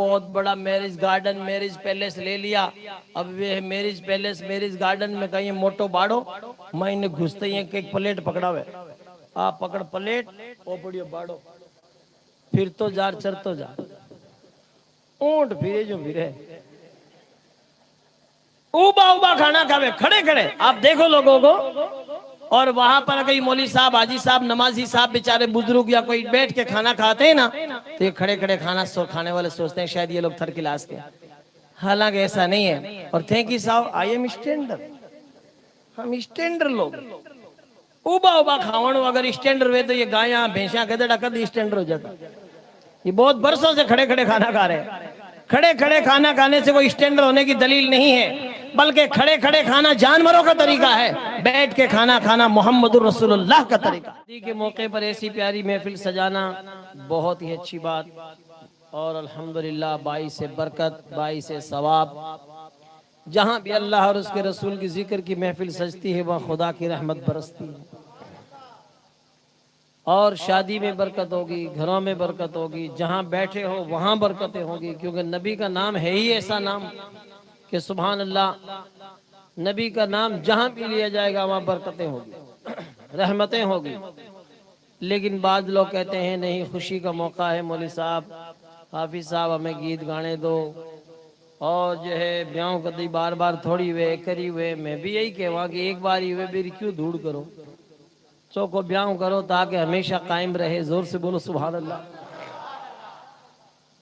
बहुत बड़ा marriage garden, marriage palace ले लिया। अब वे मैरिज पैलेस, मैरिज गार्डन में कहीं मोटो बाड़ो, मैंने घुसते ही एक प्लेट पकड़ा हुआ, आप पकड़ प्लेट ओ पड़ियो बाड़ो, फिर तो जार चर तो जा, ऊंट फिरे जो फिरे, उबा उबा खाना खावे खड़े खड़े, आप देखो लोगों को। और वहां पर कई मौली साहब, हाजी साहब, नमाजी साहब, बेचारे बुजुर्ग या कोई बैठ के खाना खाते हैं ना, तो ये खड़े खड़े खाने वाले सोचते हैं शायद ये लोग थर्ड क्लास के, हालांकि ऐसा नहीं है। और थैंक यू साहब, आई एम स्टैंडर्ड, हम स्टैंडर्ड लोग, उबा उबा खावण अगर स्टैंडर्ड हुए तो ये गाया भैंसा गधेड़ा कद स्टैंडर्ड हो जाता। ये बहुत बरसों से खड़े खड़े खाना खा रहे हैं। खड़े खड़े खाना खाने से कोई स्टैंडर्ड होने की दलील नहीं है, बल्कि खड़े खड़े खाना जानवरों का तरीका है, बैठ के खाना खाना मोहम्मदुर रसूलुल्लाह का तरीका। शादी के मौके पर ऐसी प्यारी महफिल सजाना बहुत ही अच्छी बात, और अल्हम्दुलिल्लाह बाई से बरकत, बाई से सवाब। जहां भी अल्लाह और उसके रसूल की जिक्र की महफिल सजती है वह खुदा की रहमत बरसती है, और शादी में बरकत होगी, घरों में बरकत होगी, जहां बैठे हो वहां बरकतें होगी, क्योंकि नबी का नाम है ही ऐसा नाम कि सुभान अल्लाह, नबी का नाम जहां भी लिया जाएगा वहां बरकतें होगी, रहमतें होगी। लेकिन बाद लोग कहते हैं नहीं, खुशी का मौका है, मौली साहब, हाफिज साहब हमें गीत गाने दो, और जो है ब्याह कदी बार बार थोड़ी हुए करी हुए। मैं भी यही कहवा कि एक बार ही हुए मेरी क्यों धूड़ करो, चौको ब्याह करो ताकि हमेशा कायम रहे। जोर से बोलो सुभान अल्लाह।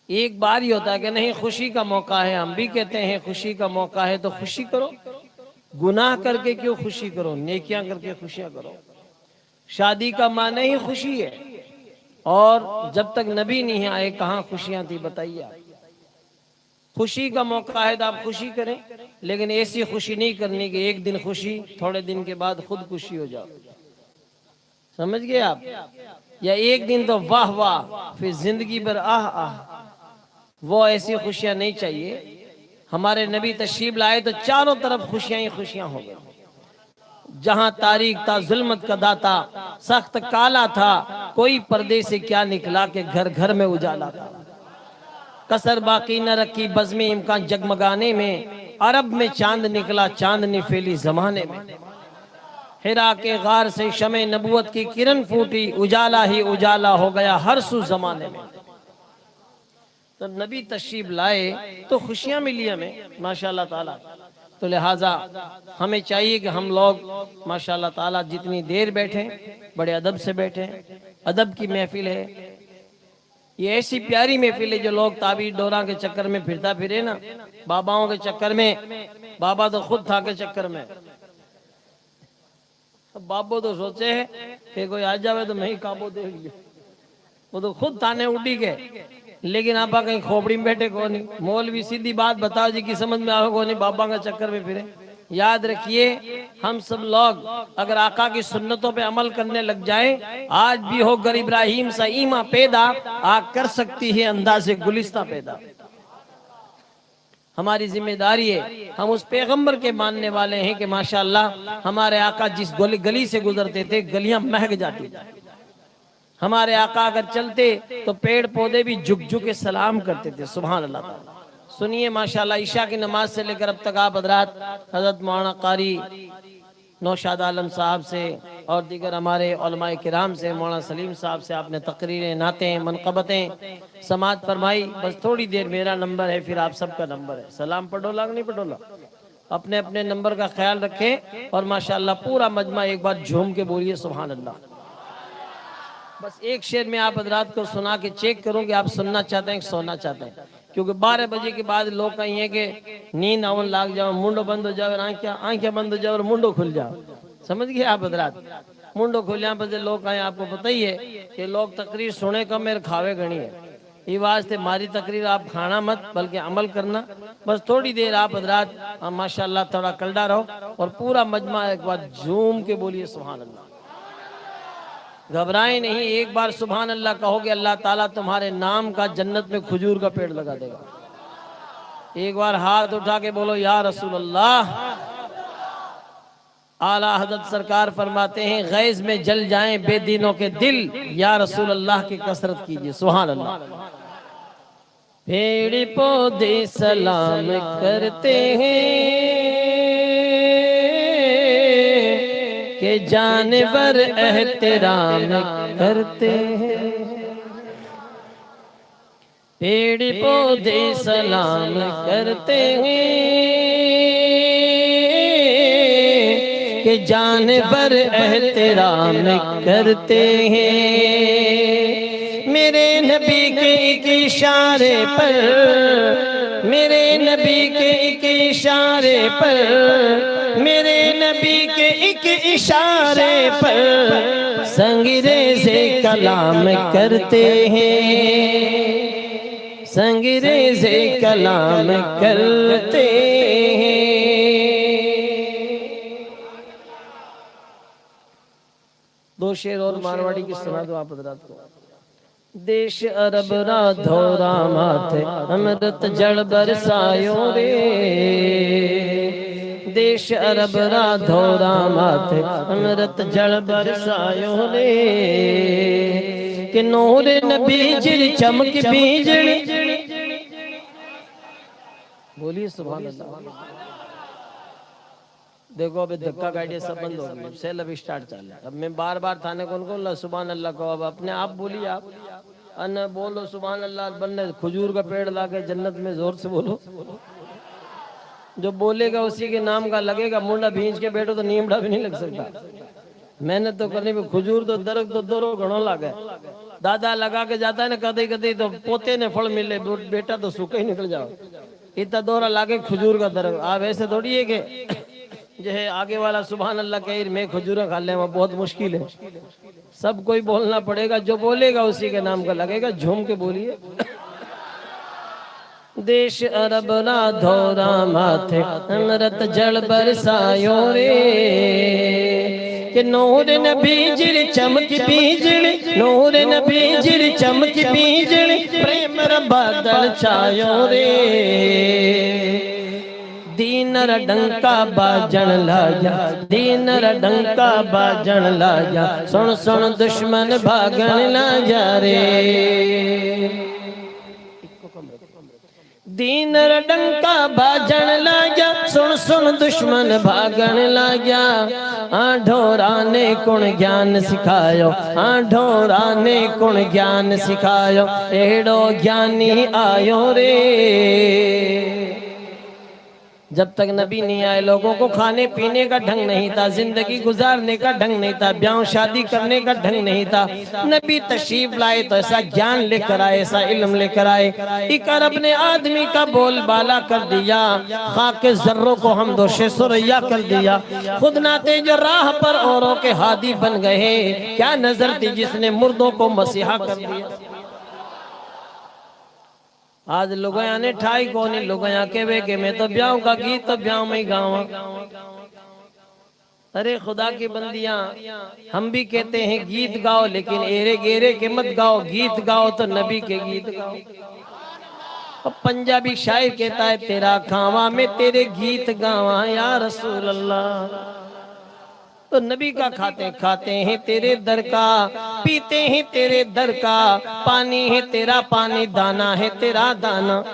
एक बार ही होता है कि नहीं, खुशी का मौका है, हम भी कहते हैं खुशी का मौका है तो खुशी करो, गुनाह करके क्यों खुशी करो, नेकियां करके खुशियां करो। शादी का माने ही खुशी है, और जब तक नबी नहीं आए कहाँ खुशियां थी बताइए आप। खुशी का मौका है तो आप खुशी करें, लेकिन ऐसी खुशी नहीं करनी कि एक दिन खुशी, थोड़े दिन के बाद खुद खुशी हो जाओ, समझ गए आप। या एक दिन तो वाह वाह, फिर जिंदगी भर आह आह, वो ऐसी खुशियां नहीं चाहिए। हमारे नबी तशरीफ लाए तो चारों तरफ खुशियां ही खुशियां हो गई। जहां तारीख था जुल्मत का दाता, सख्त काला था, कोई पर्दे से क्या निकला के घर घर में उजाला था। कसर बाकी न रखी बज़्म इम्कान जगमगाने में, अरब में चांद निकला, चांदनी फैली जमाने में। हिरा के गार से शमे नबुवत की किरण फूटी, उजाला ही उजाला हो गया हर सू जमाने में। तो नबी तशरीफ लाए तो खुशियां मिली हमें माशाल्लाह ताला। तो लिहाजा हमें चाहिए कि हम लोग माशाल्लाह ताला जितनी देर बैठे बड़े अदब से बैठे। अदब की महफिल है ये, ऐसी प्यारी महफिल है जो लोग ताबीर डोरा के चक्कर में फिरता फिरे ना, बाबाओं के चक्कर में, बाबा तो खुद था के चक्कर में। बाबो तो सोचे है कि कोई आ जावे तो मैं ही काबो दे लिया, वो तो खुद थाने उड़ी के, लेकिन आप कहीं खोपड़ी में बैठे को नहीं। मौलवी सीधी बात बताओ जी की समझ में आवे को नहीं, बाबा का चक्कर में फिरे। याद रखिए हम सब लोग अगर आका की सुन्नतों पे अमल करने लग जाए, आज भी हो गर इब्राहिम सा ईमा पैदा, आग कर सकती है अंदाज़े गुलिस्ता पैदा। हमारी जिम्मेदारी है, हम उस पैगंबर के मानने वाले हैं कि माशाअल्लाह हमारे आका जिस गली से गुजरते थे गलियां महक जाती। हमारे आका अगर चलते तो पेड़ पौधे भी झुक झुक के सलाम करते थे। सुभान अल्लाह ताला। सुनिए माशाअल्लाह, ईशा की नमाज से लेकर अब तक आप हजरत मौलाना कारी नौशाद आलम साहब से और दीगर हमारे उलमाए किराम से, मौलाना सलीम साहब से आपने तकरीरें, नातें, मनक़बतें समात फरमाई। बस थोड़ी देर मेरा नंबर है, फिर आप सबका नंबर है। सलाम पढ़ोला नहीं पढ़ोला, अपने अपने नंबर का ख्याल रखें, और माशाअल्लाह पूरा मजमा एक बार झूम के बोलिए सुभान अल्लाह। बस एक शेर में आप हजरात को सुना के चेक करूं कि आप सुनना चाहते हैं कि सोना चाहते हैं, क्योंकि 12 बजे के बाद लोग कहीं है कि नींद आवन लाग जाओ, मुंडो बंद हो जाओ, आंखें बंद हो जाओ और मुंडो खुल जाओ। समझ गए आप हजरात, मुंडो खुलिया पर लोग कहीं, आपको पता ही है कि लोग तकरीर सुने कम मेरे खावे गणी है। ये वास्ते मारी तकरीर आप खाना मत बल्कि अमल करना। बस थोड़ी देर आप हजरात माशाअल्लाह थोड़ा कलडा रहो, और पूरा मजमा एक बार झूम के बोलिए सुभान अल्लाह। घबराएं नहीं, एक बार सुभान अल्लाह कहोगे अल्लाह ताला तुम्हारे नाम का जन्नत में खजूर का पेड़ लगा देगा। एक बार हाथ उठा के बोलो या रसूल अल्लाह। आला हजरत सरकार फरमाते हैं गैज़ में जल जाएं बेदीनों के दिल, या रसूल अल्लाह की कसरत कीजिए। सुभान अल्लाह। पेड़ पौधे सलाम करते हैं कि जानवर एहतराम करते हैं। पेड़ पौधे सलाम करते हैं कि जानवर एहतराम करते हैं। मेरे नबी के एक इशारे पर, मेरे नबी के एक इशारे पर, मेरे नबी के एक इशारे पर संगरेज़े कलाम करते हैं, संगरेज़े कलाम करते हैं। दो शेर और मारवाड़ी की सुना दो आप हज़रात को। देश अरब राधो रामाथे अमृत जल बरसायो रे, देश अरब राधो रामाथे अमृत जल बरसायो रे, कि नूर नबी जिर चमक बीजड़ी। बोलिए सुभान अल्लाह। देखो अभी धक्का गाड़ी सब बंद हो गई, सेल अभी स्टार्ट चल रहा है। अब मैं बार बार थाने कौन कौन सुभान अल्लाह को, अब अपने आप बोलिए आप अन बोलो सुभान अल्लाह। बनने खजूर का पेड़ लाके जन्नत में जोर से बोलो। जो बोलेगा उसी के नाम का लगेगा। मुंडा भींच के बैठो तो नीमड़ा भी नहीं लग सकता। मेहनत तो करनी, खजूर तो दरख्त तो दरो घणो लागे। दादा लगा के जाता है ना कदे कदे तो पोते ने फल मिले, बेटा तो सूखा ही निकल जाओ। इतना दौरा लागे खजूर का दरख्त। आप ऐसे थोड़ी है कि जो है आगे वाला सुभान अल्लाह कहे मैं खजूर खा ले, वहाँ बहुत मुश्किल है। सब कोई बोलना पड़ेगा, जो बोलेगा उसी के नाम का लगेगा। झूम के बोलिए। देश अरब राधो रामाथे अमृत जल बरसायो रे, कि नूर नबी जिर चमक बीजड़ी, नूर नबी जिर चमक बीजड़ी, प्रेम रा बादल छायो रे। दीनर डंका बाजन लाया, दीनर डंका बाजन लाया, सुन सुन दुश्मन भागन लाया रे। दीनर डंका बाजन लाया, सुन सुन दुश्मन भागन लाया। ढोरा ने कुण ज्ञान सिखायो, ढोरा ने कुण ज्ञान सिखायो, एड़ो ज्ञानी आयो रे। जब तक नबी नहीं आए लोगों को खाने पीने का ढंग नहीं था, जिंदगी गुजारने का ढंग नहीं था, ब्याह शादी करने का ढंग नहीं था। नबी तशरीफ लाए तो ऐसा ज्ञान लेकर आए, ऐसा इल्म लेकर आए। एक अरब ने आदमी का बोलबाला कर दिया, खाके जर्रों को हम दोषे सुरैया कर दिया। खुद नाते जो राह पर औरों के हादी बन गए। क्या नजर थी जिसने मुर्दों को मसीहा कर दिया। आज लोग ने ठाई को नहीं, लोग के के मैं तो ब्याह का गीत तो ब्याह में ही गावा। अरे खुदा की बंदियां, हम भी कहते हैं गीत गाओ, लेकिन एरे गेरे के मत गाओ। गीत गाओ तो नबी के गीत गाओ। और पंजाबी शायर कहता है तेरा खावा में तेरे गीत गावा या रसूल अल्लाह। तो नबी का खाते हैं तेरे दर का, पीते हैं तेरे दर का, पानी है तेरा पानी, दाना है तेरा दाना।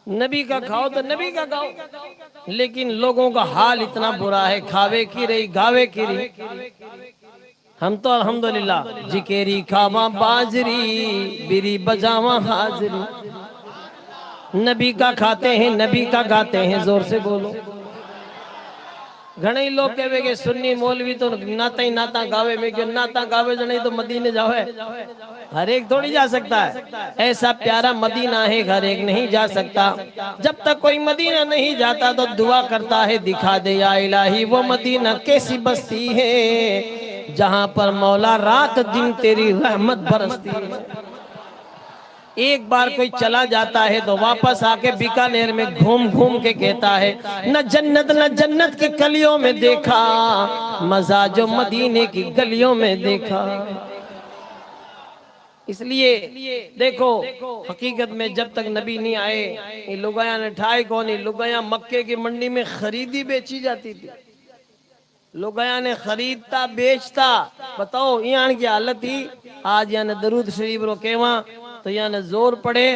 नबी का खाओ तो नबी का गाओ। लेकिन लोगों का हाल इतना बुरा है, खावे की रही गावे की रही। हम तो अल्हम्दुलिल्लाह जिकेरी खावा बाजरी, बिरी बजावा हाजरी। नबी का खाते हैं, नबी का गाते हैं। जोर से बोलो। घणे लोग कहे कि सुन्नी मौलवी तो नाता ही नाता गावे। में क्यों नाता गावे जने तो मदीने जावे। हर एक थोड़ी जा सकता है। ऐसा प्यारा मदीना है, हर एक नहीं जा सकता। जब तक कोई मदीना नहीं जाता तो दुआ करता है दिखा दे या इलाही वो मदीना कैसी बस्ती है, जहाँ पर मौला रात दिन तेरी रहमत बरसती है। एक बार कोई चला जाता है तो वापस आके बीकानेर में घूम घूम के कहता है न जन्नत की गलियों में देखा, मजा जो मदीने की गलियों में देखा। इसलिए देखो हकीकत में जब तक नबी नहीं आए, ये लुगाया ने ठाई कौन, लुगाया मक्के की मंडी में खरीदी बेची जाती थी। लुगाया ने खरीदता बेचता। बताओ यहाँ की हालत ही। आज यानी दरूद शरीफ रो केवा तो यहाँ ने जोर पड़े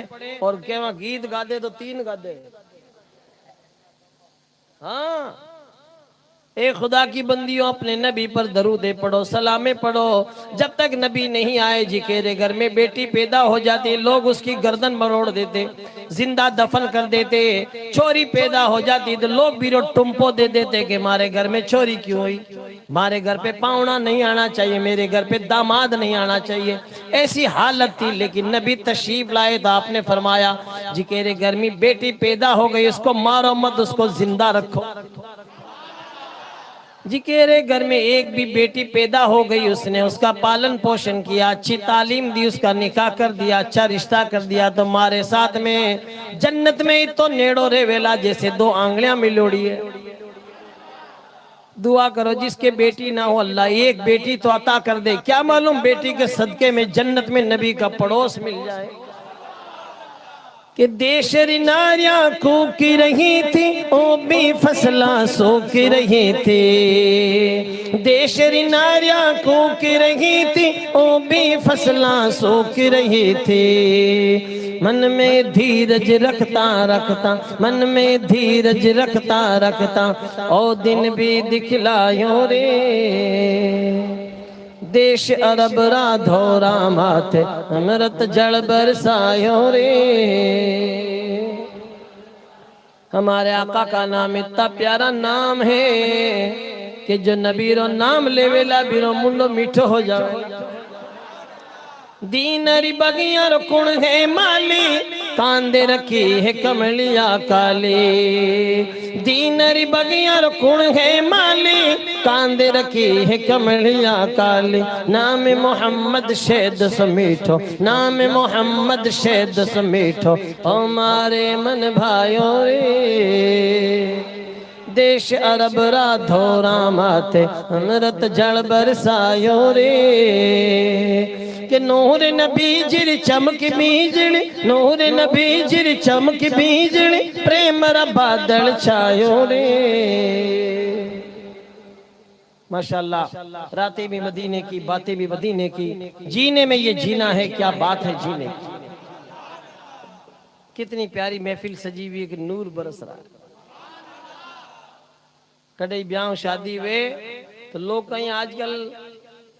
और क्या गीत गा दे तो 3 गा दे। हाँ, ए खुदा की बंदियों, अपने नबी पर दरूदे पढ़ो, सलामे पढ़ो। जब तक नबी नहीं आए जी के घर में बेटी पैदा हो जाती, लोग उसकी गर्दन मरोड़ देते, जिंदा दफन कर देते। चोरी पैदा हो जाती तो लोग भी टुम्पो दे देते कि हमारे घर में चोरी क्यों हुई, हमारे घर पे पावना नहीं आना चाहिए, मेरे घर पे दामाद नहीं आना चाहिए। ऐसी हालत थी, लेकिन नबी तशरीफ लाए तो आपने फरमाया जी के घर में बेटी पैदा हो गई, उसको मारो मत, उसको जिंदा रखो। जी के घर में एक भी बेटी पैदा हो गई, उसने उसका पालन पोषण किया, अच्छी तालीम दी, उसका निकाह कर दिया, अच्छा रिश्ता कर दिया, तो हमारे साथ में जन्नत में तो नेड़ो रे वेला जैसे 2 आंगलियां मिलोड़ी है। दुआ करो जिसके बेटी ना हो अल्लाह एक बेटी तो अता कर दे। क्या मालूम बेटी के सदके में जन्नत में नबी का पड़ोस मिल जाए। कि देशरी नारियां कूक रही थी, ओ भी फसला सूख रही थी। देशरी नारियां कूक रही थी, ओ भी फसला सूख रही थी। मन में धीरज रखता रखता, मन में धीरज रखता रखता, ओ दिन भी दिखलायो रे। देश अरब राधोरा माथे अमृत जल बरसायो रे। हमारे आका का नाम इतना प्यारा नाम है कि जो नबीरो नाम लेवेला बीरो मुंडो मीठो हो जाए। दीनरी बगिया रुकुण है माली, कांदे रखी है कमलिया काली। दीनरी बगिया रुकुण है माली, कांदे रखी है कमलिया काली। नाम मोहम्मद शहद समीठो, नाम मोहम्मद शहद समीठो, हमारे मन भाइयों रे। देश अरब राधोरा माथे अमृत जल बरसायो रे। कि नूर नबी जिर चमक बीजड़ी, नूर नबी जिर चमक बीजड़ी, प्रेम रा बादल छायो रे। माशाल्लाह, रातें भी मदीने की, बातें भी मदीने की। जीने में ये जीना है, क्या बात है जीने की। कितनी प्यारी महफिल सजी हुई कि नूर बरस रहा है। कड़े ब्याह शादी वे तो लोग कहीं आजकल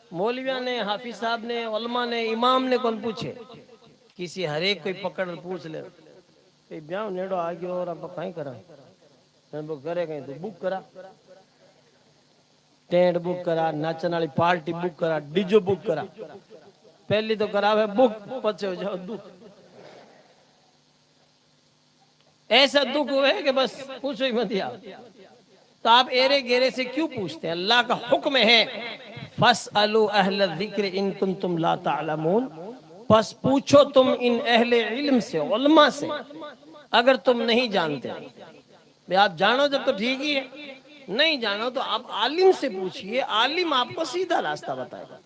मौलविया ने, हाफिज साहब ने, उलमा ने, इमाम ने कौन पूछे, किसी हरेक कोई पकड़ पूछ ले ब्याह नेड़ो आ गयो और आप कहीं करा करे कहीं तो बुक करा, टेंट बुक करा, नाचन वाली पार्टी बुक करा, डीजो बुक करा। पहली तो करावे बुक, पचे हो जाओ दुख। ऐसा दुख हुआ है कि बस पूछो ही मत यार। तो आप एरे गेरे से क्यों पूछते हैं? अल्लाह का हुक्म है फसअलू अहल ज़िक्र इन कुंतुम ला तालमून, बस पूछो तुम इन अहले इल्म से, उलमा से, अगर तुम नहीं जानते। भाई आप जानो जब तो ठीक ही है, नहीं जानो तो आप आलिम से पूछिए, आलिम आपको सीधा रास्ता बताएगा।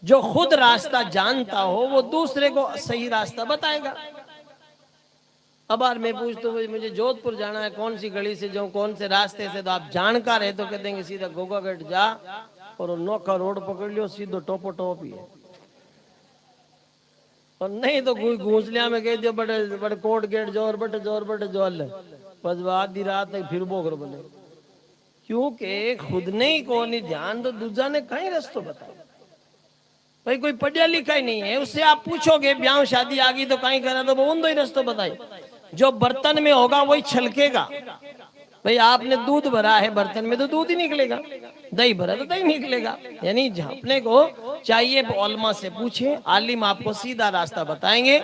जो खुद रास्ता जानता हो वो दूसरे को सही रास्ता बताएगा। अब यार मैं पूछता हूँ मुझे जोधपुर जाना है, कौन सी गली से जाऊं, कौन से रास्ते से, तो आप जानकार है तो कह देंगे सीधा गोगा गेट जा और नोखा रोड पकड़ लियो, सीधो टोपो टोप ही है। और नहीं तो कोई घूसलिया में कह दियो बड़े बड़े कोट गेट जो और बटे जोर बटे जो अल्ले बस आधी रात तक फिर बोकर बने। क्योंकि खुद ने ही को नहीं ध्यान तो दूजा ने कहीं रास्ता बताया। भाई कोई पढ़िया लिखा ही नहीं है, उससे आप पूछोगे ब्याह शादी आ गई तो कहीं करा, तो वो उन ही रास्ता बताए। जो बर्तन में होगा वही छलकेगा। भाई आपने दूध भरा है बर्तन में तो दूध ही निकलेगा, दही भरा तो दही निकलेगा। यानी अपने को चाहिए उलमा से पूछे, आलिम आपको सीधा रास्ता बताएंगे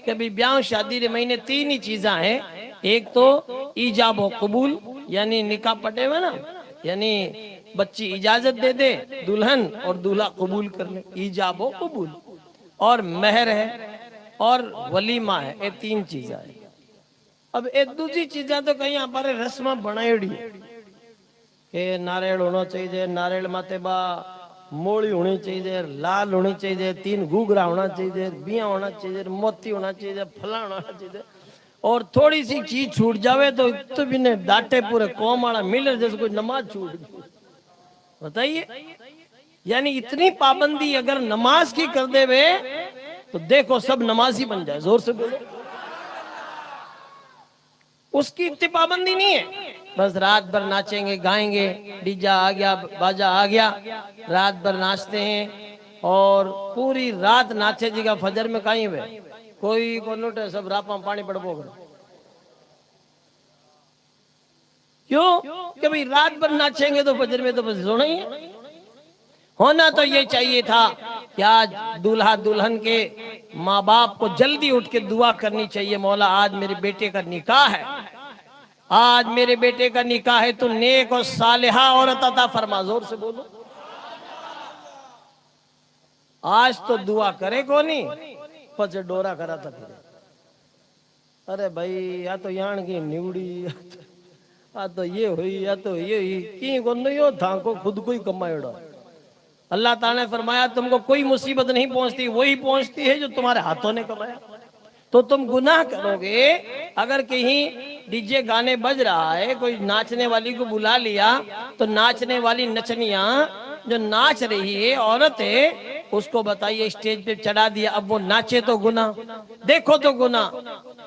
कि भाई ब्याह शादी रे महीने 3 ही चीजें हैं। एक तो ईजाब व कबूल, यानी निकाह पटे हुए ना, यानी बच्ची इजाजत दे दे दुल्हन और दूल्हा कबूल कर ले, ईजाब व कबूल। और मेहर है और वलीमा है, ये 3 चीजें है। अब एक दूसरी चीजें तो कहीं हमारे रस्म बनाई के नारियल होना चाहिए, नारियल माते बा मोड़ी होनी चाहिए, लाल होनी चाहिए, 3 घूघरा होना चाहिए, बिया होना चाहिए, मोती होना चाहिए, फला होना चाहिए। और थोड़ी सी चीज छूट जावे तो भी ने डांटे पूरे कौम वाला मिले जैसे कोई नमाज छूट गई। बताइए यानी इतनी पाबंदी अगर नमाज की कर दे वे तो देखो सब नमाजी बन जाए। जोर से बोलो। उसकी इतनी पाबंदी नहीं है, बस रात भर नाचेंगे गाएंगे, डीजा आ गया बाजा आ गया, रात भर नाचते हैं और पूरी रात नाचे जी का फजर में कहीं वे कोई को लुटे सब रापा पानी पड़बो करो। क्यों? कि भाई रात भर नाचेंगे तो फजर में तो बस सोना ही है। होना तो ये चाहिए था कि आज दूल्हा दुल्हन के माँ बाप को जल्दी उठ के दुआ करनी चाहिए, मौला आज मेरे बेटे का निकाह है, आज मेरे बेटे का निकाह है, तो नेक और सालिहा औरत अता फरमा। जोर से बोलो। आज तो दुआ करे को नहीं, पचे डोरा करा था फिर। अरे भाई या तो यान की निवड़ी, या तो ये हुई, या तो ये हुई की को था को खुद को ही कमाएड़ा। अल्लाह ताला ने फरमाया तुमको कोई मुसीबत नहीं पहुंचती, वही पहुंचती है जो तुम्हारे हाथों ने कमाया। तो तुम गुनाह करोगे अगर कहीं डीजे गाने बज रहा है, कोई नाचने वाली को बुला लिया तो नाचने वाली नचनिया जो नाच रही है औरत है उसको बताइए स्टेज पे चढ़ा दिया, अब वो नाचे तो गुनाह, देखो तो गुनाह,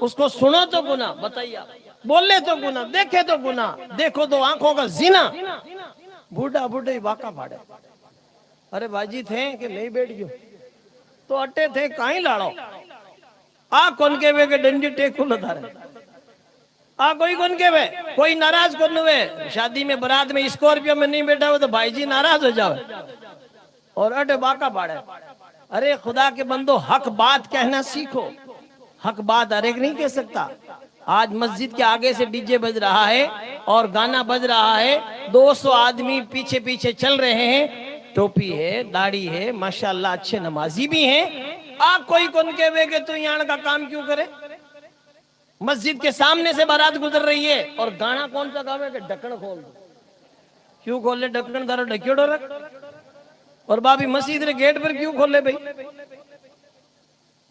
उसको सुनो तो गुनाह, बताइए आप, बोले तो गुनाह, देखे तो गुनाह, देखो तो आंखों का जिना। बूढ़ा बूढ़े वाका फाड़े। अरे बाजी थे कि नहीं बैठ गयो तो अटे थे कहीं लाड़ो आ कौन के वे के डंडी टेकू लधारे आ कोई कौन के वे, कोई नाराज कौन वे। शादी में बारात में स्कॉर्पियो में नहीं बैठा हो तो भाई जी नाराज हो जावे और अटे बाका पाड़े। अरे खुदा के बंदो हक बात कहना सीखो, हक बात हर एक नहीं कह सकता। आज मस्जिद के आगे से डीजे बज रहा है और गाना बज रहा है, 200 आदमी पीछे पीछे चल रहे हैं, टोपी है दाढ़ी है माशाल्लाह अच्छे नमाजी भी हैं। आप कोई कौन के वे के तू यहाँ का काम क्यों करे। मस्जिद के सामने से बारात गुजर रही है और गाना कौन सा गावे के ढक्कन खोल दो। क्यों खोले ढक्कन, दारो ढक्योड़ो रख। और बाबी मस्जिद रे गेट पर क्यों खोले भाई।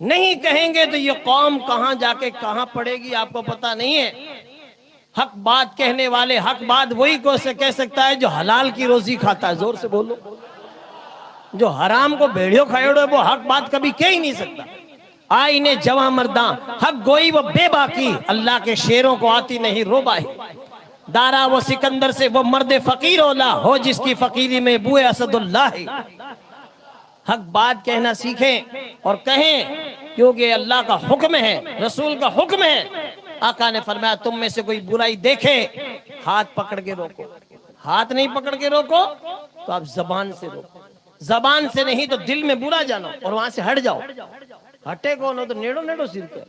नहीं कहेंगे तो ये कौम कहां जाके कहां पड़ेगी आपको पता नहीं है। हक बात कहने वाले, हक बात वही को से कह सकता है जो हलाल की रोजी खाता है। जोर से बोलो। जो हराम को भेड़ियों खाएड़ो है वो हक बात कभी कह ही नहीं सकता। आईने जवा मर्दा हक गोई वो बेबाकी, अल्लाह के शेरों को आती नहीं रोबाही। दारा वो सिकंदर से वो मर्द फकीर ओला हो जिसकी फकीरी में बुए असदुल्लाह। हक बात कहना सीखें और कहें क्योंकि अल्लाह का हुक्म है, रसूल का हुक्म है। आका ने फरमाया तुम में से कोई बुराई देखे हाथ पकड़ के रोको, हाथ नहीं पकड़ के रोको तो आप जबान से रोको, जबान से नहीं तो दिल में बुरा जानो और वहां से हट जाओ। हटे कौन हो तो नेड़ो नेड़ो सिर पे।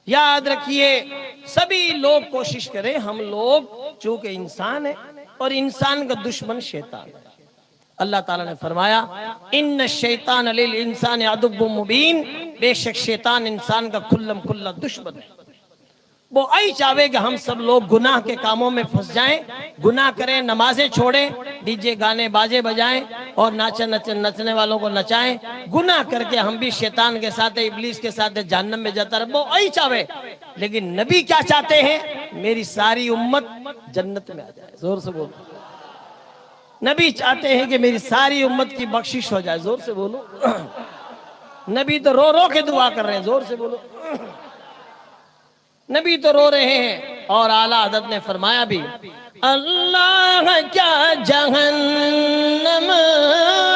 याद रखिए सभी लोग कोशिश करें, हम लोग चूंकि इंसान है और इंसान का दुश्मन शैतान है। अल्लाह ताला ने फरमाया इन्न शैतान लिल इंसान अदुव्वुम मुबीन, बेशक शैतान इंसान का खुल्लम खुल्ला दुश्मन है। वो आई चाहे कि हम सब लोग गुनाह के कामों में फंस जाएं, गुनाह करें, नमाजें छोड़ें, डीजे गाने बाजे बजाएं और नचने वालों को नचाएं, गुनाह करके हम भी शैतान के साथ इब्लीस के साथ जहन्नम में जाता रहे। वो आई चाहे, लेकिन नबी क्या चाहते हैं, मेरी सारी उम्मत जन्नत में आ जाए। जोर से बोलो। नबी चाहते हैं कि मेरी सारी उम्मत की बख्शिश हो जाए। जोर से बोलो। नबी तो रो रो के दुआ कर रहे हैं। जोर से बोलो। नबी तो रो रहे हैं और आला हज़रत ने फरमाया भी अल्लाह क्या जहन्नम,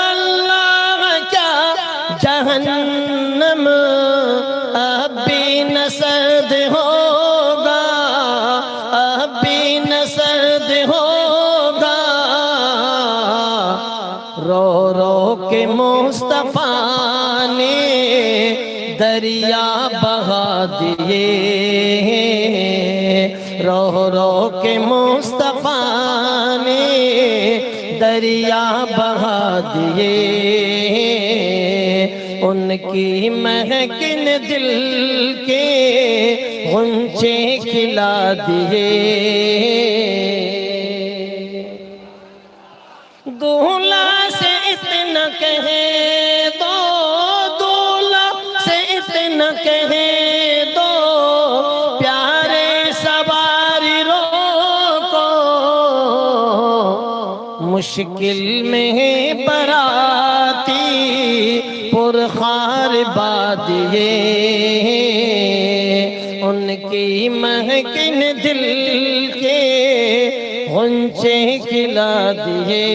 अल्लाह क्या जहन्नम अब भी न सर्द होगा, अब भी न सर्द होगा। रो रो के मुस्तफा ने दरिया बहा दिए, रो रो के मुस्तफा ने दरिया बहा दिए। उनकी महकिन दिल के गुंचे खिला दिए। दूल्हा से इतना कहे दो, दूल्हा से इतना कहे दो, प्यारे सवारी रोको मुश्किल में है बराती पुरखार बादिए, उनकी महकिन दिल के गुंचे खिला दिए।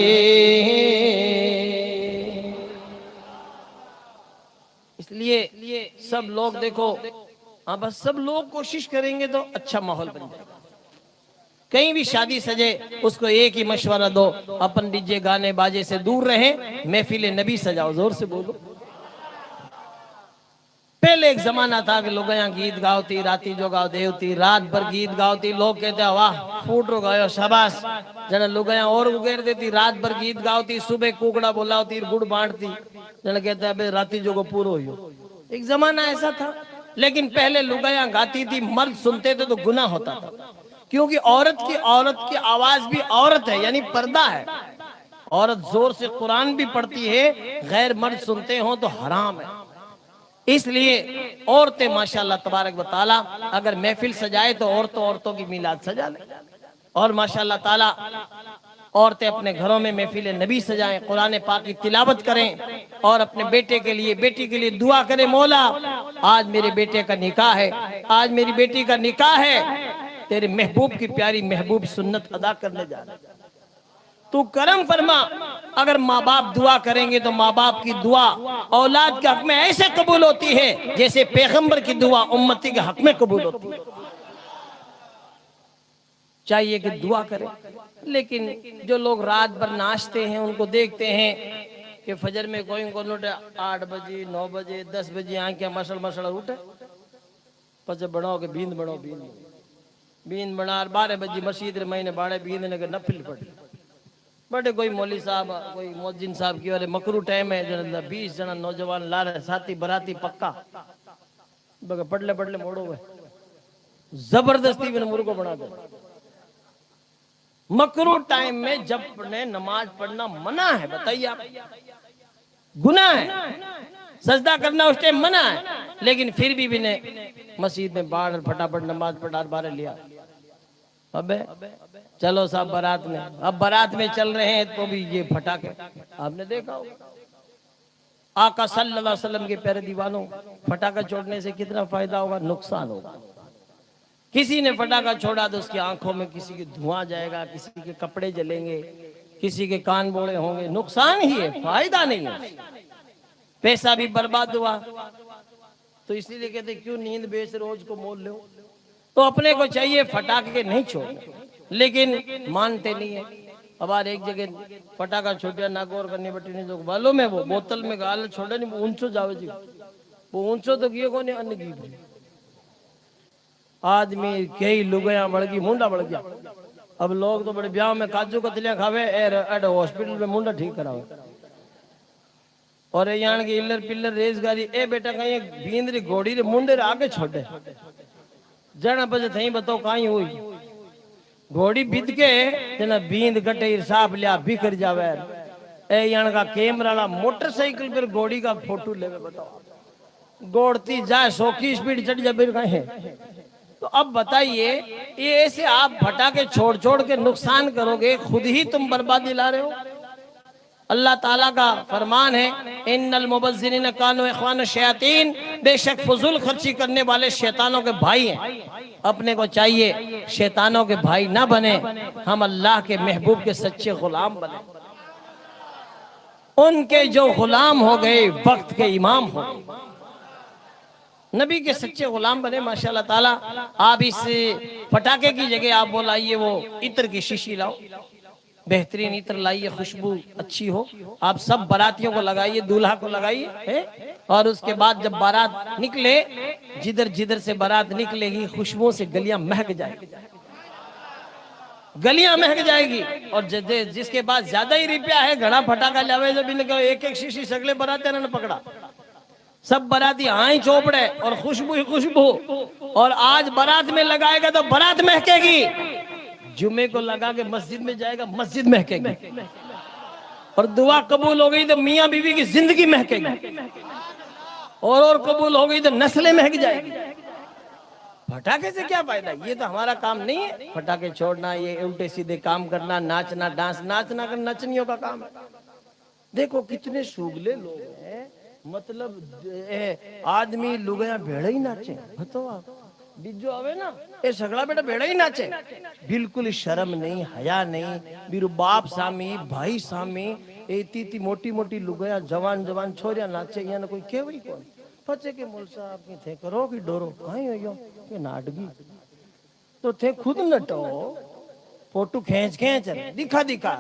इसलिए सब लोग देखो, हाँ बस सब लोग कोशिश करेंगे तो अच्छा माहौल बन जाएगा। कहीं भी शादी सजे उसको एक ही मशवरा दो, अपन डीजे गाने बाजे से दूर रहे, महफिल नबी सजाओ। जोर से बोलो। पहले एक जमाना था कि लोग यहाँ गीत गाओती, राती जो गाओ देवती, रात भर गीत गाओती, लोग कहते वाह फूट रो गायो शाबाश। जना लोग यहाँ और उगेर देती, रात भर गीत गाओती, सुबह कुकड़ा बोलाती, गुड़ बांटती, जना कहते अबे राती जो को पूरो हो। एक जमाना ऐसा था। लेकिन पहले लोग यहाँ गाती थी, मर्द सुनते थे तो गुनाह होता था, क्योंकि औरत की आवाज भी औरत है, यानी पर्दा है। औरत जोर से कुरान भी पढ़ती है, गैर मर्द सुनते हो तो हराम है। इसलिए औरतें माशाल्लाह तबारक व तआला अगर महफिल सजाए तो औरतों की मिलाद सजा ले। और माशाल्लाह ताला औरतें अपने घरों में महफिल नबी सजाएं, कुरान पाक की तिलावत करें और अपने बेटे के लिए बेटी के लिए दुआ करें, मौला आज मेरे बेटे का निकाह है, आज मेरी बेटी का निकाह है, तेरे महबूब की प्यारी महबूब सुन्नत अदा करने जा रहे, तू करम फरमा। अगर माँ बाप दुआ करेंगे तो माँ बाप की दुआ औलाद के हक में ऐसे कबूल होती है जैसे पैगंबर की दुआ उम्मती के हक में कबूल होती है। चाहिए कि दुआ करें। लेकिन जो लोग रात भर नाचते हैं उनको देखते हैं कि फजर में कोई को उठे 8 बजे 9 बजे 10 बजे आंखें मसल मसल उठे, पचे बनाओ के बींद बनाओ, बींद बना 12 बजे मस्जिद महीने बाड़े बींद ने नफिल पड़ी बड़े कोई मौली साहब कोई मोहजिन साहब की अरे मकरू टाइम है, जना 20 जना नौजवान ला रहे साथी बराती पक्का पड़ले पड़ले मोड़ो हुए जबरदस्ती में मुर्गो बना दो। मकरू टाइम में जब नमाज पढ़ना मना है, बताइए आप, गुनाह है, सजदा करना उस टाइम मना है, लेकिन फिर भी ने मस्जिद में बाढ़ फटाफट नमाज पढ़ा बारे लिया। अबे चलो साहब बारात में, अब बारात में चल रहे हैं तो भी ये फटाके आपने देखा होगा। आका सल्लल्लाहु अलैहि वसल्लम के प्यारे दीवानों, फटाका छोड़ने से कितना फायदा होगा, नुकसान होगा। किसी ने फटाका छोड़ा तो उसकी आंखों में किसी के धुआं जाएगा, किसी के कपड़े जलेंगे, किसी के कान बोड़े होंगे, नुकसान ही है, फायदा नहीं है, पैसा भी बर्बाद हुआ। तो इसीलिए कहते क्यों नींद बेच रोज को मोल लो। तो अपने को चाहिए फटाके नहीं छोड़ने, लेकिन मानते नहीं है। अब एक जगह फटाका छोटिया नागौर करनी बटी नहीं जो वालों में वो बोतल में गाल छोड़े नहीं, ऊंचो जावे जी, वो ऊंचो तो किए को नहीं अन्न की आदमी कई लुगाया बढ़ गई, मुंडा बढ़ गया। अब लोग तो बड़े ब्याह में काजू कतलियां खावे, हॉस्पिटल में मुंडा ठीक करावे, और यहाँ की इलर पिल्लर रेजगारी ए बेटा कहीं बींदरी घोड़ी रे मुंडे रे आगे छोड़े जना बजे थी बताओ कहीं हुई घोड़ी बिद के जना बींद गटे साफ लिया बिखर जावे। ए यहाँ का कैमरा मोटरसाइकिल पर घोड़ी का फोटो लेवे, बताओ गोड़ती जाए 100 की स्पीड चढ़ जाए कहीं है। तो अब बताइए ये ऐसे आप फटाके छोड़ छोड़ के नुकसान करोगे, खुद ही तुम बर्बादी ला रहे हो। अल्लाह ताला का फरमान है इन्नल मुबज़्ज़िरीन कानू इख्वान शयातीन, बेशक फजूल खर्ची करने वाले शैतानों के भाई हैं। अपने को चाहिए शैतानों के भाई ना बने, हम अल्लाह के महबूब के सच्चे गुलाम बने। उनके जो गुलाम हो गए वक्त के इमाम हो गए, नबी के सच्चे गुलाम बने माशाल्लाह ताला। आप इस फटाके की जगह आप बोलाइए वो इत्र की शीशी लाओ, बेहतरीन इत्र लाइए, खुशबू अच्छी हो, आप सब बारातियों को लगाइए, दूल्हा को लगाइए, और उसके बाद जब बारात निकले, जिधर जिधर से बारात निकलेगी खुशबू से गलियां महक जाएगी, गलियां महक जाएगी। और जिसके बाद ज्यादा ही रुपया है घड़ा फटाका लावे, जब इनका एक एक शीशी सगले बाराती ने पकड़ा, सब बाराती आई चोपड़े और खुशबू ही खुशबू। और आज बारात में लगाएगा तो बारात महकेगी, जुमे को लगा के मस्जिद में जाएगा मस्जिद महकेगी, और दुआ कबूल हो गई तो मियां बीवी की जिंदगी महकेगी, और कबूल हो गई तो नस्लें महक जाएगी। पटाखे से क्या फायदा, ये तो हमारा काम नहीं है। पटाखे छोड़ना, ये उल्टे सीधे काम करना, नाचना, डांस, नाचना कर नचनियों का काम है। देखो कितने शुगले लोग हैं, मतलब आदमी लुगाया भेड़ा ही नाचे। बताओ आप, डिजो आवे ना, ये सगड़ा बेटा भेड़ा ही नाचे, बिल्कुल शर्म नहीं, हया नहीं। बीरू बाप सामी, भाई सामी, इतनी मोटी मोटी लुगाया, जवान जवान छोरिया नाचे, यहाँ कोई केवई कौन पचे के मोल साहब की थे करो कि डोरो कहीं हो के नाटगी तो थे खुद नटो, फोटो खींच खींच दिखा दिखा,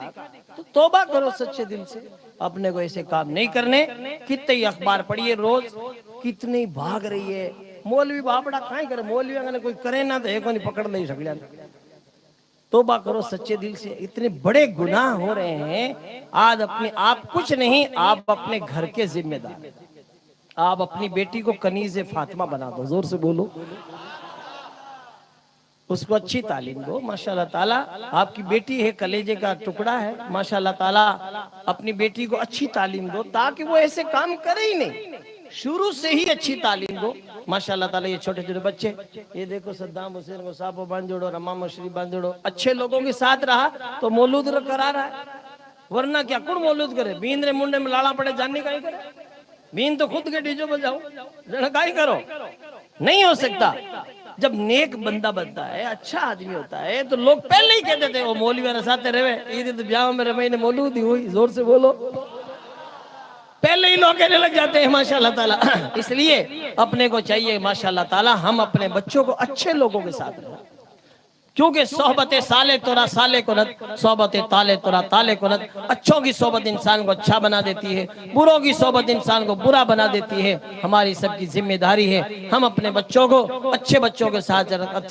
तो तौबा करो सच्चे दिल से, अपने को ऐसे काम नहीं करने। कितने अखबार पढ़िए रोज, कितनी भाग रही है मौलवी बापड़ा, कहीं करे मौलवी अगर कोई करे ना तो एक नहीं पकड़ नहीं सकलिया। तौबा करो सच्चे दिल से, इतने बड़े गुनाह हो रहे हैं। आज अपने आप कुछ नहीं, आप अपने घर के जिम्मेदार। आप अपनी बेटी को कनीज़े फातिमा बना दो, जोर से बोलो, उसको अच्छी तालीम दो। माशाल्लाह ताला आपकी बेटी है, कलेजे का टुकड़ा है, माशाल्लाह ताला अपनी बेटी को अच्छी तालीम दो, ताकि वो ऐसे काम करे ही नहीं, शुरू से ही अच्छी तालीम दो। माशाल्लाह ताला ये छोटे छोटे बच्चे, ये देखो सद्दाम हुसैन को सापो बांधोड़ो, रमा मशरी बांधोड़ो, अच्छे लोगों के साथ रहा तो मौलूद करा रहा है, वरना क्या कुण मौलूद करे, बींद रे मुंडे में लाड़ा पड़े जानने का ही करे, बीन तो खुद के डीजो बजाओ, जरा ही करो, नहीं हो सकता। जब नेक बंदा बनता है, अच्छा आदमी होता है, तो लोग पहले ही कहते थे वो मौलवी रसाते रहे, ईद तो ब्याह में रहे ने मौलूदी हुई, जोर से बोलो, पहले ही लोग कहने लग जाते हैं माशाल्लाह ताला। इसलिए अपने को चाहिए माशाल्लाह ताला हम अपने बच्चों को अच्छे लोगों के साथ रहें, क्योंकि सोहबत साले तोरा साले को नत, सोहबत ताले तोरा ताले को नत। अच्छों की सोहबत इंसान को अच्छा बना देती है, बुरों की सोहबत इंसान को बुरा बना देती है। हमारी सबकी जिम्मेदारी है हम अपने बच्चों को अच्छे बच्चों के साथ,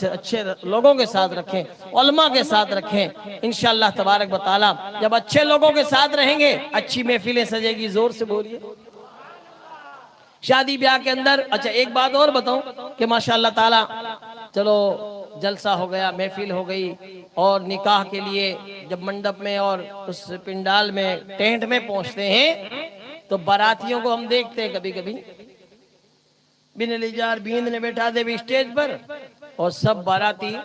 अच्छे लोगों के साथ रखें, उलमा के साथ रखें। इंशाअल्लाह तबारक व तआला जब अच्छे लोगों के साथ रहेंगे, अच्छी महफिलें सजेगी, जोर से बोलिए। शादी ब्याह के अंदर, अच्छा एक बात और बताऊं कि माशाअल्लाह ताला चलो जलसा हो गया, महफिल हो गई, और निकाह के लिए जब मंडप में और उस पिंडाल में टेंट में पहुंचते हैं तो बारातियों को हम देखते हैं कभी कभी बिन लिजार बींद ने बैठा दे भी स्टेज पर, और सब बाराती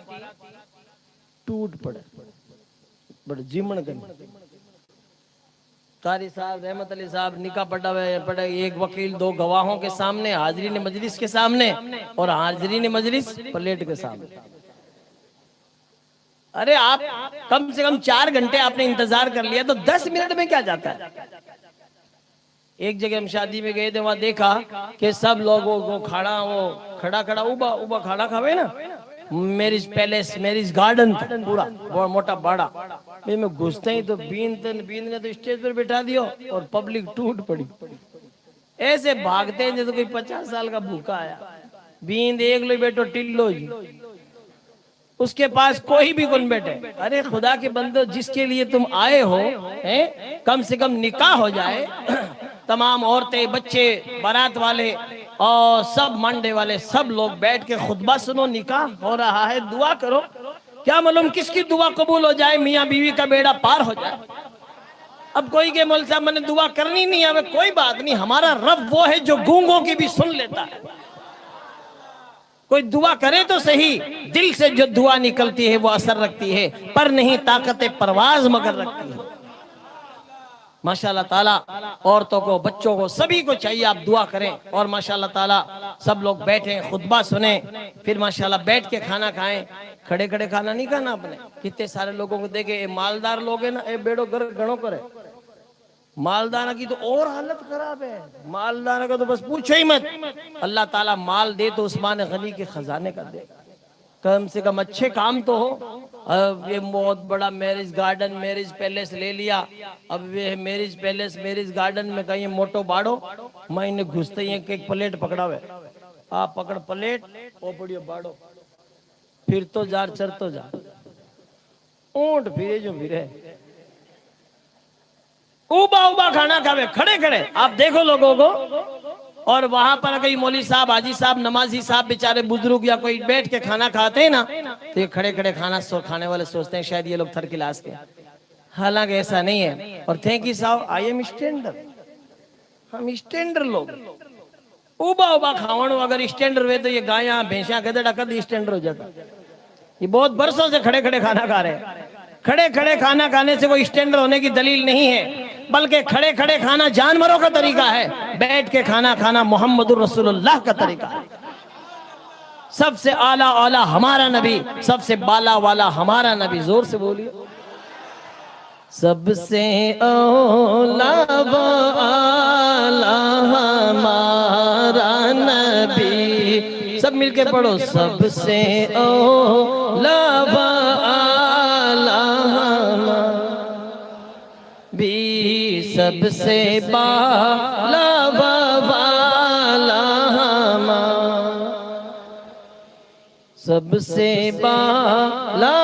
टूट पड़े, बड़े जिमण गए। कारी साहब, रहमत अली साहब निकाह पढ़ा एक वकील, दो गवाहों के सामने, हाजरीन मजलिस के सामने और हाजरीन मजलिस प्लेट के सामने। अरे आप कम से कम 4 घंटे आपने इंतजार कर लिया, तो 10 मिनट में क्या जाता है। एक जगह हम शादी में गए थे, वहां देखा कि सब लोगों को खड़ा खड़ा उबा खाना खावे ना, मैरिज पैलेस, मैरिज गार्डन था पूरा, बहुत मोटा बड़ा। में घुसते ही तो बींद ने तो स्टेज पर बैठा दियो और पब्लिक टूट पड़ी। ऐसे भागते हैं जैसे कोई 50 साल का भूखा आया। बींद एक लो बैठो टिल्लो जी, उसके पास कोई भी कौन बैठे। अरे खुदा के बंदो, जिसके लिए तुम आए हो हैं, कम से कम निकाह हो जाए। तमाम औरतें, बच्चे, बारात वाले और सब मंडे वाले, सब लोग बैठ के खुतबा सुनो, निकाह हो रहा है, दुआ करो। क्या मालूम किसकी दुआ कबूल हो जाए, मियाँ बीवी का बेड़ा पार हो जाए। अब कोई के मौलवी साहब मैंने दुआ करनी नहीं है, कोई बात नहीं, हमारा रब वो है जो गूंगों की भी सुन लेता है। कोई दुआ करे तो सही, दिल से जो दुआ निकलती है वो असर रखती है, पर नहीं ताकत परवाज मगर रखती है। माशाल्लाह ताला औरतों को, बच्चों को, सभी को चाहिए आप दुआ करें, और माशाल्लाह ताला सब लोग बैठे, खुतबा सुने, फिर माशाल्लाह बैठ के खाना खाएं। खड़े खड़े खाना नहीं खाना अपने। कितने सारे लोगों को देखे, मालदार लोग है ना, ए बेड़ो घर घणो करे, मालदाना की तो और हालत खराब है। मालदाना का तो बस पूछो ही मत। अल्लाह ताला माल दे तो उस्मान गनी के खजाने का दे, कम से कम अच्छे काम तो हो। अब ये बहुत बड़ा मैरिज गार्डन, मैरिज पैलेस ले लिया, अब ये मैरिज पैलेस, मैरिज गार्डन में कहीं मोटो बाड़ो, मैंने घुसते ही एक प्लेट पकड़ावे, आप पकड़ प्लेट ओ पड़ियो बाड़ो, फिर तो जार चर तो जा, ऊंट फिरे जो फिरे, उबा उबा खाना खावे खड़े खड़े। आप देखो लोगों को, और वहां पर कई मौली साहब, हाजी साहब, नमाजी साहब, बेचारे बुजुर्ग या कोई बैठ के खाना खाते हैं ना, तो ये खड़े खड़े खाना खाने वाले सोचते हैं शायद ये लोग थर्ड क्लास के, हालांकि ऐसा नहीं है। और थैंक यू साहब, आई एम स्टैंडर्ड, हम स्टैंडर्ड लोग, उबा उबा खावण अगर स्टैंडर हुए तो ये गाया भैंसा गधेड़ा कभी स्टैंडर हो जाता। ये बहुत बरसों से खड़े खड़े खाना खा रहे हैं। खड़े खड़े खाना खाने से कोई स्टैंडर होने की दलील नहीं है, बल्कि खड़े खड़े खाना जानवरों का तरीका है, बैठ के खाना खाना मोहम्मदुर रसूलुल्लाह का तरीका है। सबसे आला आला हमारा नबी, सबसे बाला वाला हमारा नबी। जोर से बोलिए। सबसे आला वाला हमारा नबी। सब मिलके पढ़ो। सबसे आला वाला भी, सबसे बाला वाला सबसे बाला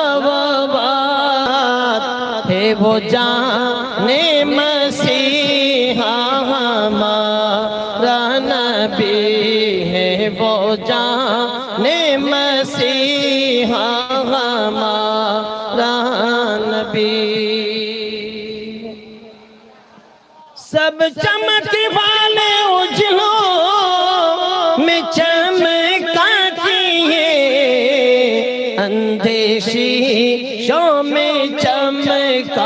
है वो जाने मसीहा हमारा नबी है, वो जाने मसीहा हमारा नबी। सब चमकने वाले उजलों में चमका किए, अंधेशी शो में चमका।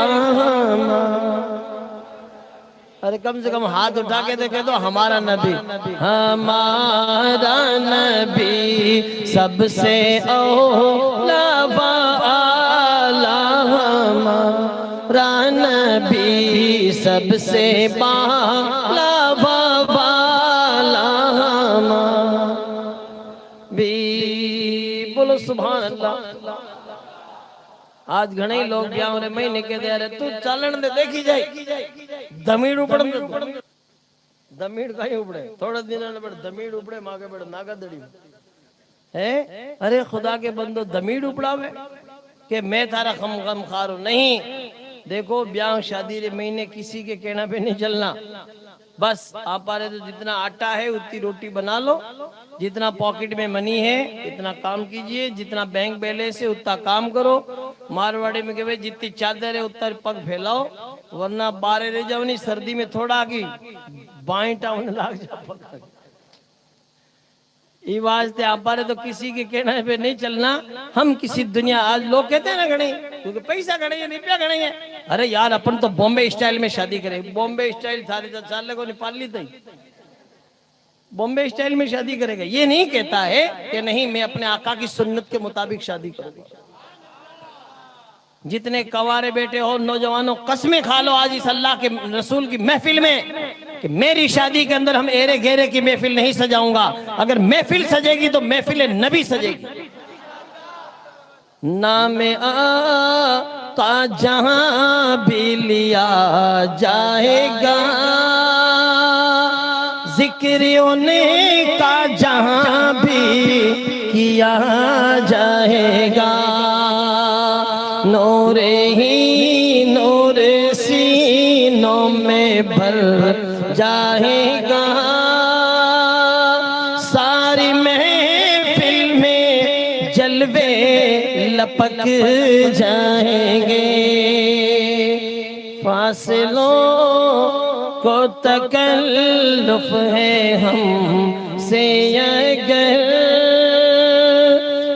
अरे कम से कम हाथ उठा के देखे तो हमारा नबी, हमारा नबी सबसे औला वाला हमारा नबी, सबसे बाला वाला भी। बोलो सुभान अल्लाह। आज घणे लोग ब्याह रे महीने के दे रहे तू चालन दे देखी जाए दमीड़ उपड़ दमीड़ कहीं उपड़े थोड़ा दिन ने बड़ दमीड़ उपड़े मागे बड़ नागा दड़ी है। अरे खुदा के बंदो दमीड़ उपड़ावे कि मैं थारा खम खम खारो नहीं। देखो ब्याह शादी रे महीने किसी के कहना पे नहीं चलना। बस आप आ रहे तो जितना आटा है उतनी रोटी बना लो, जितना पॉकेट में मनी है इतना काम कीजिए, जितना बैंक बैलेंस है उतना काम करो। मारवाड़ी में कहे जितनी चादर है उतना पग फैलाओ, वरना बारे रह जाओ नहीं सर्दी में थोड़ा आगे बाएं टाउन लाग जाओ। ये वास्ते आप बारे तो किसी के कहने पे नहीं चलना। हम किसी दुनिया, आज लोग कहते हैं ना घड़े क्योंकि पैसा घड़े है रुपया घड़े है। अरे यार अपन तो बॉम्बे स्टाइल में शादी करें। बॉम्बे स्टाइल सारी साल को निपाल ली थी, बॉम्बे स्टाइल में शादी करेगा। ये नहीं कहता है कि नहीं मैं अपने आका की सुन्नत के मुताबिक शादी करूंगा। जितने कवारे बेटे हो नौजवानों कसमें खा लो आज इस अल्लाह के रसूल की महफिल में कि मेरी शादी के अंदर हम एरे घेरे की महफिल नहीं सजाऊंगा। अगर महफिल सजेगी तो महफिल नबी सजेगी। नाम आका जहां भी लिया जाएगा, जिक्र उन्हीं का जहां भी किया जाएगा। नूरे ही नूर सीनों में भर जाएगा, सारी महफिल में जलवे लपक जाएंगे। फासलों को तकल्लुफ है हमसे अगर,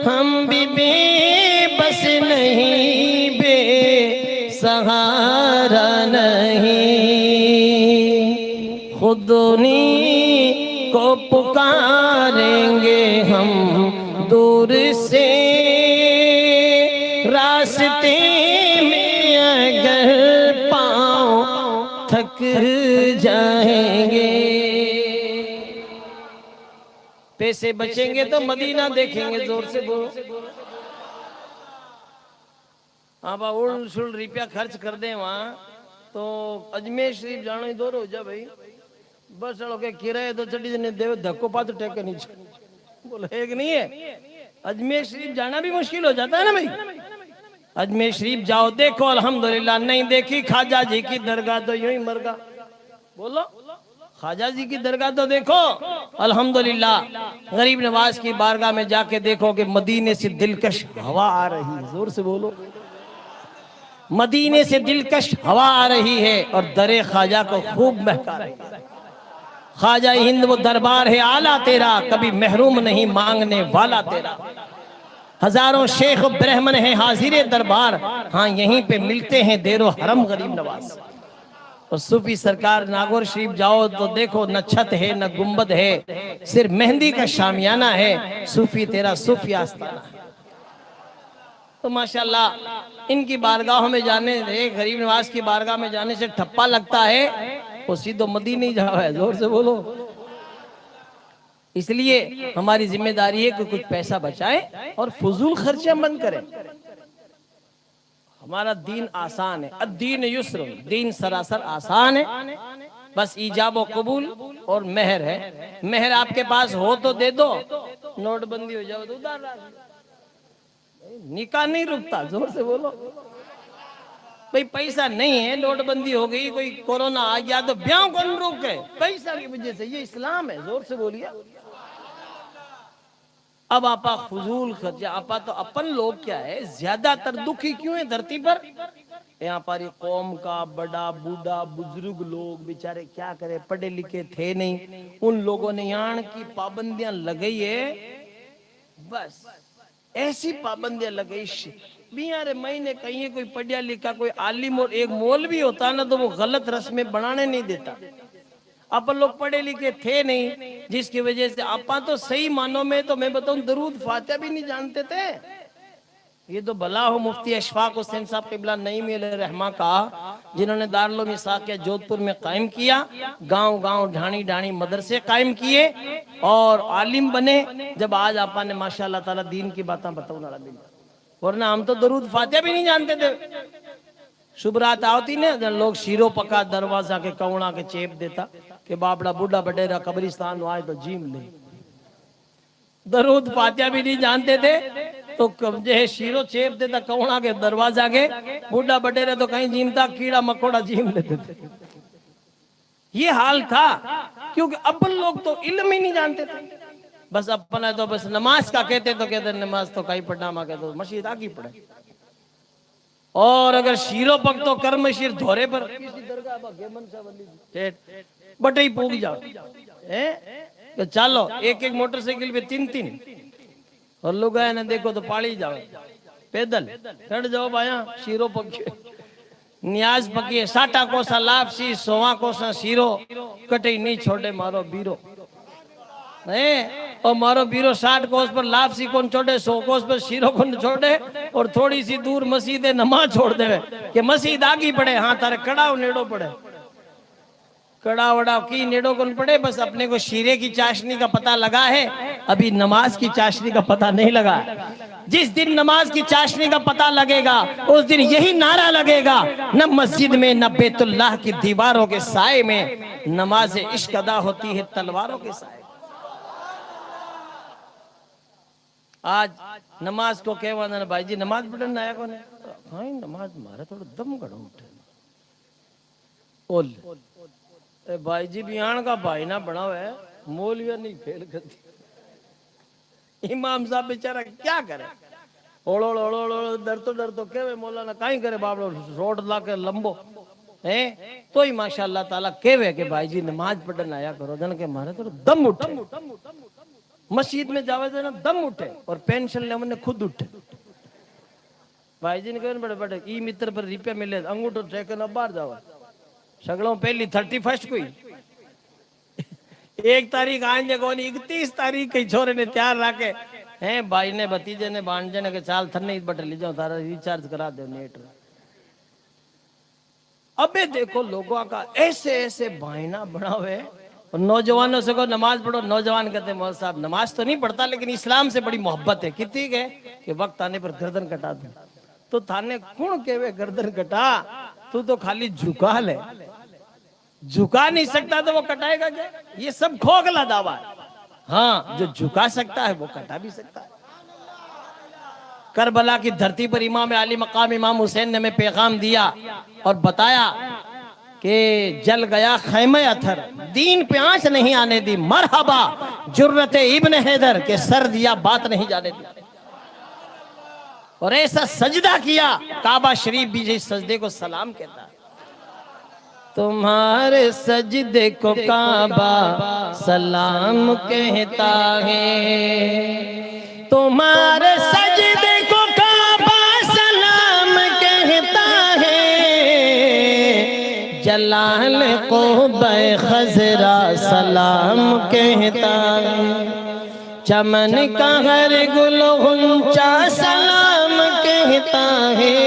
हम भी बेबस नहीं बेसहारा नहीं, खुद उन्हीं को पुकारेंगे हम दूर से। रास्ते में अगर पाँव थक जाएंगे, पैसे बचेंगे तो मदीना देखेंगे। जोर से बोलो। हाँ बा उड़ सुड़ रुपया खर्च कर दे वहाँ तो अजमेर शरीफ जाना ही दूर हो जा भाई। बस चलो के किराए तो चढ़ी जने देव धक्को पात टेक नीचे बोलो एक नहीं है। अजमेर शरीफ जाना भी मुश्किल हो जाता है ना भाई। अजमेर शरीफ जाओ देखो अल्हम्दुलिल्लाह। नहीं देखी ख्वाजा जी की दरगाह तो यूं ही मर गया। बोलो ख्वाजा जी की दरगाह तो देखो अल्हम्दुलिल्लाह। गरीब नवाज की बारगाह में जाके देखो कि मदीने से दिलकश हवा आ रही है। जोर से बोलो। मदीने से दिलकश हवा आ रही है और दरे ख्वाजा को खूब महका रही है। ख्वाजा हिंद वो दरबार है आला तेरा, कभी महरूम नहीं मांगने वाला तेरा। हजारों शेख ब्राह्मण हैं हाजिर दरबार, हाँ यहीं पे मिलते हैं देरो हरम गरीब नवाज। और सूफी सरकार नागौर शरीफ जाओ तो देखो न छत है न गुंबद है, सिर्फ मेहंदी का शामियाना है, सूफी तेरा सूफी आस्ताना है। तो माशाल्लाह इनकी बारगाहों में जाने से, गरीब नवाज की बारगाह में जाने से ठप्पा लगता है, वो सीधो मदीने ही जाओ है, जोर से बोलो। इसलिए हमारी जिम्मेदारी है कि कुछ पैसा बचाएं और फजूल खर्चे बंद करें। हमारा दीन आसान है, अद्दीन युस्र, दीन सरासर आसान है, बस ईजाब और कबूल और मेहर है। मेहर आपके पास हो तो दे दो, नोटबंदी हो जाए तो उधार ला दो। निकाह नहीं रुकता, जोर से बोलो। भाई पैसा नहीं है, नोटबंदी हो गई, कोई कोरोना आ गया तो ब्याह कौन रोके? पैसा की वजह से, ये इस्लाम है, जोर से बोलिए। अब आपा फजूल खर्चा, आपा तो अपन लोग क्या है, ज्यादातर दुखी क्यों है धरती पर? यहाँ पर कौम का बड़ा बूढ़ा बुजुर्ग लोग बेचारे क्या करे, पढ़े लिखे थे नहीं, उन लोगों ने यहाँ की पाबंदियां लगाई है। बस ऐसी पाबंदियां लगाई बिहार महीने कहीं कोई पढ़िया लिखा कोई आलिम और एक मौलवी होता ना तो वो गलत रस्में बनाने नहीं देता। अपन लोग पढ़े लिखे थे नहीं, जिसकी वजह से आपा तो सही मानों में तो मैं बताऊं दरूद फातिहा भी नहीं जानते थे। ये तो भला हो मुफ्ती अशफाक हुसैन साहब क़िबला नईम रहमा का, जिन्होंने दारुल उलूम इसाक़िया जोधपुर में कायम किया, गांव गांव ढाणी ढाणी मदरसे कायम किए और आलिम बने। जब आज आपा ने माशाअल्लाह ताला दीन की बातें बताओ ना, वरना हम तो दरूद फातिहा भी नहीं जानते थे। शुभ रात आवती ने लोग शीरो पका दरवाजा के कौड़ा के चेप देता कि बापड़ा बूढ़ा बडेरा कब्रिस्तान आए तो जीम ले। दरूद फातिहा भी नहीं जानते थे तो कब्जे शीरो चेप देता कौड़ा के दरवाजा के, बूढ़ा बडेरा तो कहीं जीमता कीड़ा मकोड़ा जीम लेते थे। ये हाल था क्योंकि अपन लोग तो इल्म ही नहीं जानते थे। बस अपना तो बस नमाज का कहते तो कहते नमाज तो कहीं पढ़ना मा कहते मस्जिद आगे पढ़े, और अगर शीरो पक तो कर्म शीर धोरे पर बटे ही पूग जाओ तो चलो एक एक मोटरसाइकिल पे तीन तीन, और लोग आए ना देखो तो पाड़ी जाओ पैदल चढ़ जाओ भाया शीरो पकिए न्याज पकिए साटा कोसा लापसी सोवा कोसा शीरो कटे नहीं छोड़े मारो बीरो और मारो बीरो 60 कोस पर लापसी कौन छोड़े 100 कोस पर शीरो कौन छोड़े, और थोड़ी सी दूर मस्जिद नमाज छोड़ दे कि मस्जिद आगी पड़े। हाँ तारे कड़ाव नेड़ो पड़े, कड़ा वड़ा की नेड़ो कौन पड़े। बस अपने को शीरे की चाशनी का पता लगा है, अभी नमाज की चाशनी का पता नहीं लगा। जिस दिन नमाज की चाशनी का पता लगेगा उस दिन यही नारा लगेगा, न मस्जिद में न बैतुल्लाह की दीवारों के साए में नमाज इश्क अदा होती है तलवारों के साए। आज नमाज को कहवा भाई जी नमाज पढ़ने आया कौन है? हाँ नमाज मारे थोड़ा दम गड़ो उठे ओल ए भाई जी बिहान का भाई ना बना हुआ है, मौलविया नहीं फेल करती। इमाम साहब बेचारा क्या करे, ओड़ो ओड़ो ओड़ो डर तो केवे मौलाना काई करे बाबड़ो रोड ला के लंबो है तो ही माशाअल्लाह ताला केवे के भाई जी नमाज पढ़ने आया करो, जन के मारे थोड़ा दम उठे। मस्जिद में जावे तो ना दम उठे और पेंशन ले खुद उठे। भाई जी ने कहे बड़े बड़े ई मित्र पर रुपया मिले अंगूठो ट्रेकन अब बाहर जाओ सगलों पहली 31 को 1 तारीख आएंगे कौन 31 तारीख के छोरे ने तैयार रखे हैं भाई ने भतीजे ने भांजे ने के चाल थन्ने बटे ले जाओ तारा रिचार्ज करा दो नेट। अबे देखो लोगों का ऐसे ऐसे भाईना बना हुए, और नौजवानों से को नमाज पढ़ो, नौजवान कहते हैं मौलवी साहब नमाज तो नहीं पढ़ता लेकिन इस्लाम से बड़ी मोहब्बत है। कितनी है कि वक्त आने पर गर्दन कटा दो, तो थाने कौन केवे गर्दन कटा, तू तो खाली झुका ले, झुका नहीं सकता तो वो कटाएगा क्या? ये सब खोखला दावा है। हाँ जो झुका सकता है वो कटा भी सकता है। करबला की धरती पर इमाम आली मकाम इमाम हुसैन ने हमें पैगाम दिया और बताया कि जल गया खैमे अथर, दीन पे आंच नहीं आने दी, मरहबा जुर्रते इब्न हैदर के सर दिया बात नहीं जाने दी। और ऐसा सजदा किया काबा शरीफ भी इस सजदे को सलाम कहता है। तुम्हारे सजदे को काबा सलाम कहता है, तुम्हारे सजदे को काबा सलाम कहता है, जलाल को खजरा सलाम कहता है, चमन का हर गुल गुंचा सलाम कहता है,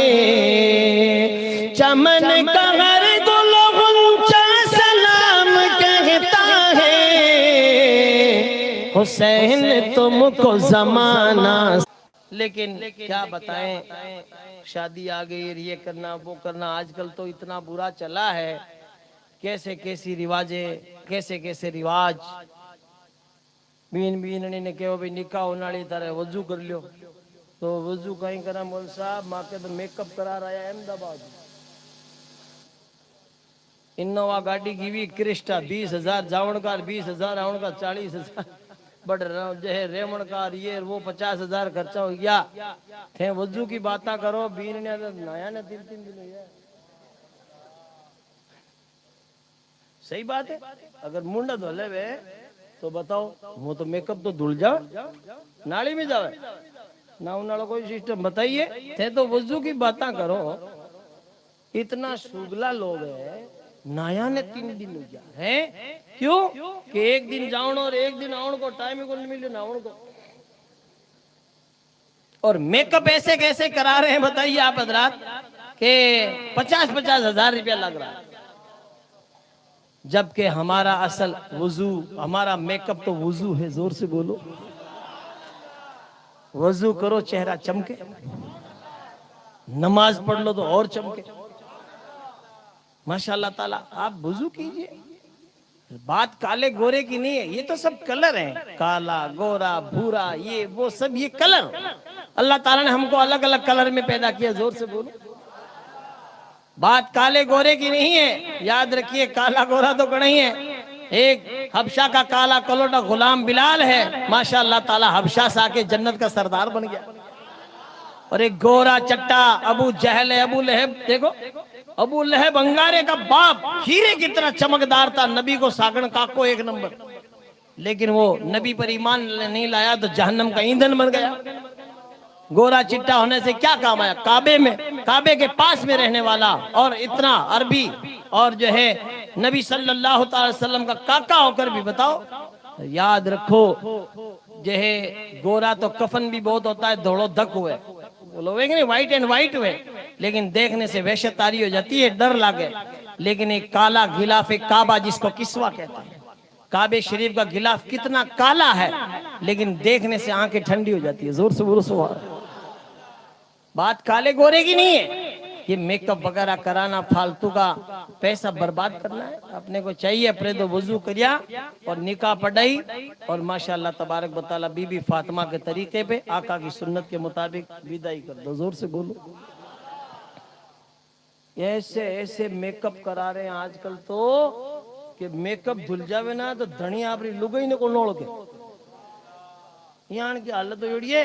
चमन का हर गुल गुंचा सलाम कहता है, हुसैन तुमको जमाना। लेकिन क्या बताएं, शादी आ गई, ये करना वो करना, आजकल तो इतना बुरा चला है, कैसे कैसी रिवाजें, कैसे कैसे रिवाज। बीन ने कहो भाई निकाह होनाड़ी तारे वजू कर लियो, तो वजू कहीं करा मोल साहब माँ के तो मेकअप करा रहा है अहमदाबाद। इनोवा गाड़ी की भी क्रिस्टा 20,000 जावणकार, 20,000 आवणकार, 40,000 बट जे रेवणकार ये वो 50,000 खर्चा हो गया। थे वजू की बातें करो, बीन ने नया ने 3-3 दिन हुआ। सही बात है, अगर मुंडा धोले वे तो बताओ, वो तो मेकअप तो धुल जाओ, नाली में जावे ना, उन्होंने कोई सिस्टम बताइए। थे तो वजू की बातें करो, इतना सुगला लोग है, नया ने 3 दिन हो गया है। क्यों कि एक दिन जाओ और एक दिन आओ को टाइम को नहीं मिले ना को। और मेकअप ऐसे कैसे करा रहे हैं बताइए आप हजरात, के 50-50 हजार रुपया लग रहा है, जबकि हमारा असल वजू, हमारा मेकअप तो वजू है। जोर से बोलो, वजू करो चेहरा चमके, नमाज पढ़ लो तो और चमके, माशाल्लाह ताला। आप वजू कीजिए। बात काले गोरे की नहीं है, ये तो सब कलर हैं, काला गोरा भूरा ये वो सब, ये कलर अल्लाह ताला ने हमको अलग अलग कलर में पैदा किया। जोर से बोलो, बात काले गोरे की नहीं है, याद रखिए। काला गोरा तो नहीं है, एक हबशा का काला कलोटा गुलाम बिलाल है, माशाअल्लाह ताला हबशा से आके जन्नत का सरदार बन गया। और एक गोरा चट्टा अबू जहल है, अबू लहब। देखो अबू लहब अंगारे का बाप, हीरे की तरह चमकदार था, नबी को सागण काको 1 नंबर, लेकिन वो नबी पर ईमान नहीं लाया तो जहन्नम का ईंधन बन गया। गोरा चिट्टा होने से क्या काम आया? काबे में, काबे के पास में रहने वाला और इतना अरबी, और जो है नबी सल्लल्लाहु अलैहि वसल्लम का काका होकर भी बताओ। याद रखो, जो है गोरा तो कफन भी बहुत होता है, धोड़ो धक हुए बोलो नहीं, व्हाइट एंड व्हाइट हुए, लेकिन देखने से वहशतारी हो जाती है, डर लागे। लेकिन एक काला गिलाफ काबा, जिसको किस्वा कहते हैं, काबे शरीफ का गिलाफ कितना काला है, लेकिन देखने से आंखें ठंडी हो जाती है। जोर से बोलो सुभान। बात काले गोरे की नहीं है, ये मेकअप वगैरह कराना, फालतू का पैसा बर्बाद करना है। अपने को चाहिए अपने तो वजू करिया और निकाह पढ़ाई, और माशाअल्लाह तबारक व तआला बीबी फातिमा के तरीके पे, आका की सुन्नत के मुताबिक विदाई कर दो। जोर से बोलो। ऐसे ऐसे मेकअप करा रहे हैं आजकल तो, कि मेकअप धुल जावे ना तो धनी आपरी लुगाई ने को नोड़ के यहाँ की हालत तो जोड़िए।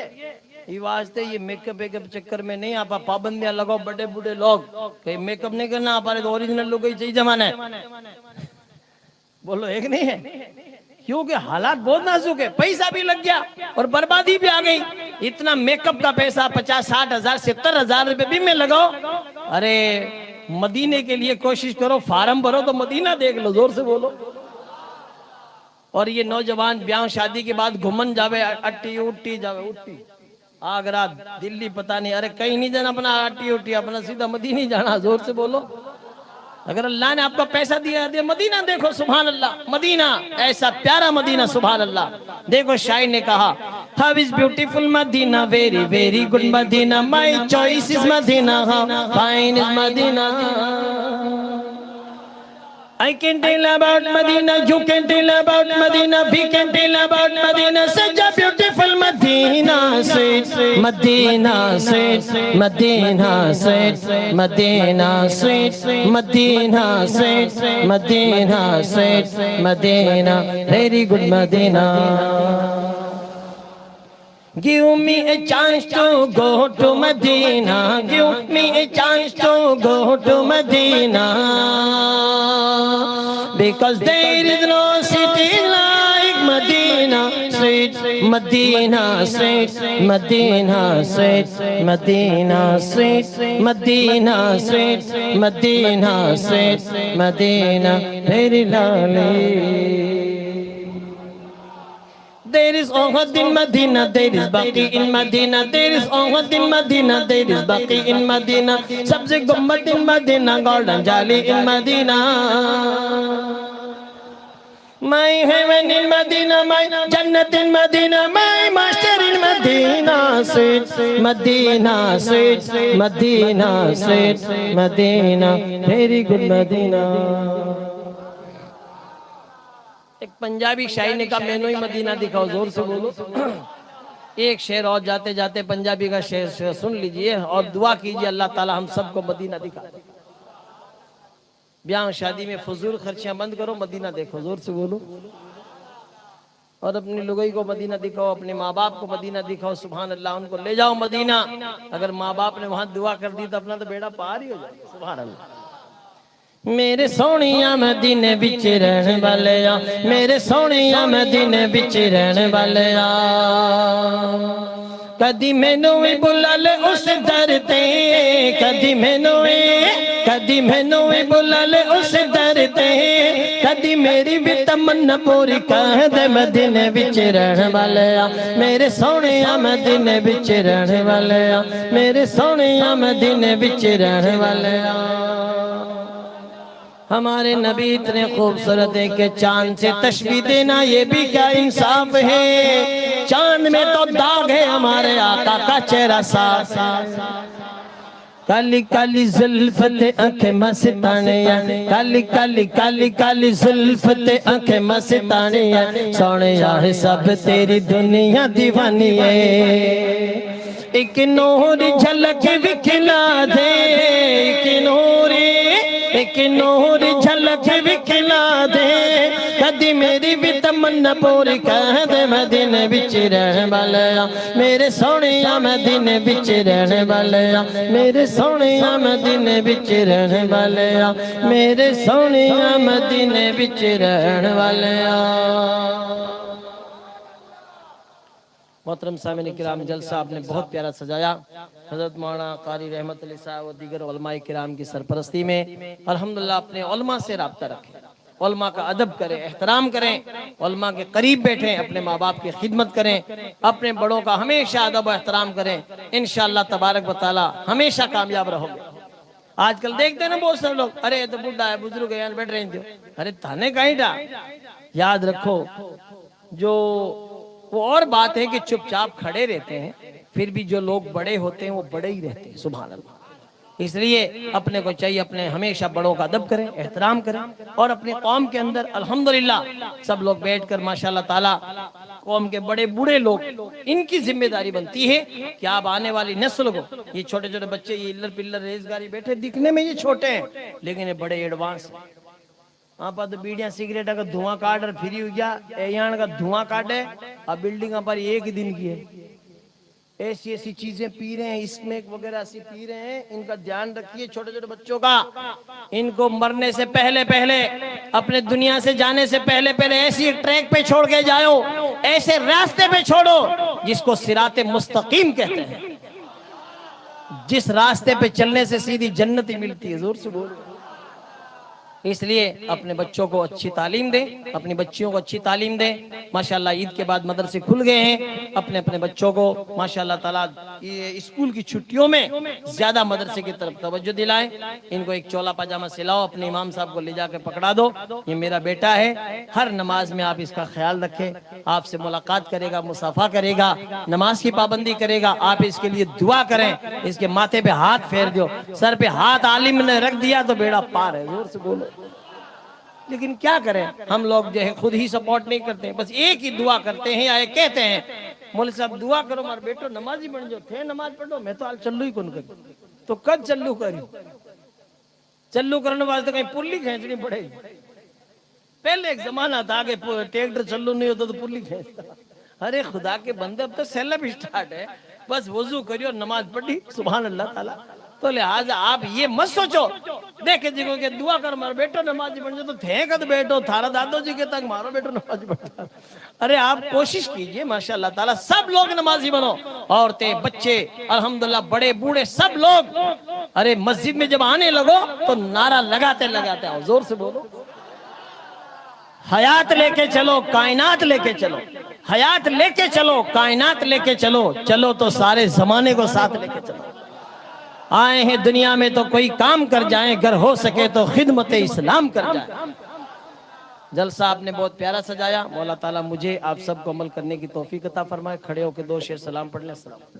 ये वास्ते ये मेकअप वेकअप चक्कर में नहीं, आप पाबंदियां लगाओ। बड़े बूढ़े लोग कहीं मेकअप नहीं करना, आप तो ओरिजिनल लुगाई चाहिए जमाना है। बोलो एक नहीं है, क्योंकि हालात बहुत नाजुक है, पैसा भी लग गया और बर्बादी भी आ गई। इतना मेकअप का पैसा 50-60 हजार 70 हजार रुपए भी में लगाओ। अरे मदीने के लिए कोशिश करो, फार्म भरो तो मदीना देख लो। जोर से बोलो। और ये नौजवान ब्याह शादी के बाद घुमन जावे, अट्टी उट्टी जावे, उट्टी आगरा दिल्ली पता नहीं, अरे कहीं नहीं जाना अपना अट्टी उट्टी, अपना सीधा मदीने जाना। जोर से बोलो। अगर अल्लाह ने आपको पैसा दिया है, मदीना देखो, सुभान अल्लाह। मदीना ऐसा प्यारा मदीना, सुभान अल्लाह। देखो शायर ने कहा, how is beautiful Madina, very very good Madina, my choice is Madina, fine is Madina. I can tell about Medina, you can tell about Medina, we can tell about Medina, such a beautiful Medina, sweet Medina, sweet Medina, sweet Medina, sweet Medina, sweet Medina, sweet Medina, very good Medina. Give me a chance to go to Medina. Give me a chance to go to Medina. Because there is no city like Medina. Sweet Medina, sweet Medina, sweet Medina, sweet Medina, sweet Medina, sweet Medina, very lovely. There is Uhud in Medina, there is Baqi in Medina, there is Uhud in Medina, there is Baqi in Medina, Sabze Gumbad in Medina, Golden Jali in Medina. My heaven in Medina, my Jannat in Medina, my master in Medina, sweet Medina, sweet Medina, sweet Medina, very good Medina. एक पंजाबी शायरी ने कहा मैंने ही Medina दिखाओ, जोर से बोलो। एक शेर और जाते जाते पंजाबी का शेर सुन लीजिए और दुआ कीजिए अल्लाह ताला हम सबको मदीना दिखा दे। ब्याह शादी में फजूल खर्चियां बंद करो, मदीना देखो, जोर से बोलो। और अपनी लुगाई को मदीना दिखाओ, अपने माँ बाप को मदीना दिखाओ, सुभान अल्लाह, उनको ले जाओ मदीना। अगर माँ बाप ने वहां दुआ कर दी तो अपना तो बेड़ा पार ही हो जाएगा, सुभान अल्लाह। मेरे सोनिया मदीने विच रहने वाले आ, मेरे सोनिया मदीने विच रहने वाले आ, कदी मैनू भी बुला ले उस दर ते, कदी मैनू भी बुला ले उस दर ते, कदी मेरी भी तमन्ना पूरी कर दे, मदीने विच रहने वाले आ, मेरे सोनिया मदीने विच रहने वाले आ, मेरे सोनिया मदीने विच रहने वाले आ। हमारे नबी इतने खूबसूरत है कि चांद से तशबीह देना ये भी क्या इंसाफ है। चांद में तो दाग है, हमारे आका का चेहरा साफ। काली काली जुल्फते आंखें मस्तानिया, काली काली काली काली जुल्फते आंखें मस्तानिया, सोने है सब तेरी दुनिया दीवानी है। एक नूर झलक विखला दे, एक नूर झलक विखला दे, कदी मेरी भी तमन्ना पूरी कर दे, मदीने विच रहने वाले आ, मेरे सोनिया मदीने विच रहने वाले आ, मेरे सोनिया मदीने विच रहने वाले आ, मेरे सोनिया मदीने विच रहने वाले आ। मोहतरम सामईन किराम, जलसा आपने बहुत प्यारा सजाया। हजरत मौलाना कारी रहमत अली साहब और दीगर उलमाए किराम की सरपरस्ती में अल्हम्दुलिल्लाह अपने उलमा से राब्ता रखें, उलमा का अदब करें, एहतराम करें, उलमा के करीब बैठें, अपने माँ बाप की खिदमत करें, अपने बड़ों का हमेशा अदब और एहतराम करें। इंशाअल्लाह तबारक व तआला हमेशा कामयाब रहोगे। आजकल देखते हैं ना बहुत सारे लोग, अरे ये तो बुढ़ा है, बुजुर्ग है, बैठ रहे थे, अरे थाने कहीं डा। याद रखो, जो वो और बात है कि चुपचाप खड़े रहते हैं, फिर भी जो लोग बड़े होते हैं वो बड़े ही रहते हैं, सुभान अल्लाह। इसलिए अपने को चाहिए अपने हमेशा बड़ों का अदब करें, एहतराम करें, और अपने कौम के अंदर अल्हम्दुलिल्लाह सब लोग बैठकर माशाल्लाह ताला कौम के बड़े बूढ़े लोग, इनकी जिम्मेदारी बनती है कि आप आने वाली नस्ल को, ये छोटे छोटे बच्चे ये इल्लर पिल्लर रेजगारी बैठे, दिखने में ये छोटे हैं लेकिन ये बड़े एडवांस हैं। आप तो बीड़ियां सिगरेट का धुआं काट और फ्री हो गया, एयान का धुआं काटे, अब बिल्डिंग पर एक ही दिन की है, ऐसी ऐसी चीजें पी रहे हैं, स्मैक वगैरह ऐसी पी रहे हैं। इनका ध्यान रखिए छोटे छोटे बच्चों का, इनको मरने से पहले पहले, अपने दुनिया से जाने से पहले पहले ऐसी ट्रैक पे छोड़ के जाओ, ऐसे रास्ते पे छोड़ो जिसको सिराते मुस्तकीम कहते हैं, जिस रास्ते पे चलने से सीधी जन्नत ही मिलती है। जोर से बोलो। इसलिए अपने बच्चों को अच्छी तालीम दें, अपनी बच्चियों को अच्छी तालीम दें। माशाल्लाह ईद के बाद मदरसे खुल गए हैं, अपने अपने बच्चों को माशाल्लाह ताला ये स्कूल की छुट्टियों में ज्यादा मदरसे की तरफ तवज्जो दिलाएं। इनको एक चोला पाजामा सिलाओ, अपने इमाम साहब को ले जाकर पकड़ा दो, ये मेरा बेटा है, हर नमाज में आप इसका ख्याल रखें, आपसे मुलाकात करेगा, मुसाफा करेगा, नमाज की पाबंदी करेगा, आप इसके लिए दुआ करें, इसके माथे पे हाथ फेर दो, सर पे हाथ आलिम ने रख दिया तो बेड़ा पार है। जोर से बोलो। लेकिन क्या करें, हम लोग जो है खुद ही सपोर्ट नहीं करते, बस एक ही दुआ करते हैं या कहते हैं मौलवी साहब दुआ करो मार बेटो नमाजी बन जाओ, थे नमाज पढ़ो, मैं तो हाल चल्लू ही कौन करी, तो कद चल्लू करी, चल्लू करने वास्ते कहीं पुल्ली खींचनी पड़ेगी। पहले एक जमाना था कि ट्रैक्टर चल्लू नहीं होता तो पुल्ली खींचता, अरे खुदा के बंदे, अब तो सेलब स्टार्ट है, बस वजू करियो नमाज पढ़ी, सुभान अल्लाह ताला। तो लिहाजा आप ये मत सोचो देखे जी को के दुआ कर मारो बेटो नमाजी बन जाओ, तो थे कद बेटो थारा दादो जी के तक मारो बेटो नमाजी बन। अरे आप कोशिश कीजिए माशाअल्लाह ताला सब लोग नमाजी बनो, औरतें बच्चे अल्हम्दुलिल्लाह बड़े बूढ़े सब लोग। अरे मस्जिद में जब आने लगो तो नारा लगाते लगाते आओ, जोर से बोलो, हयात लेके चलो कायनात लेके चलो, हयात लेके चलो कायनात लेके चलो, चलो तो सारे जमाने को साथ लेके चलो। आए हैं दुनिया में तो कोई काम कर जाए, अगर हो सके तो खिदमत इस्लाम कर जाए। जलसा आपने बहुत प्यारा सजाया, मौला ताला मुझे आप सबको अमल करने की तौफीक अता फरमाए। खड़े होकर दो शेर सलाम पढ़ लें। सलाम।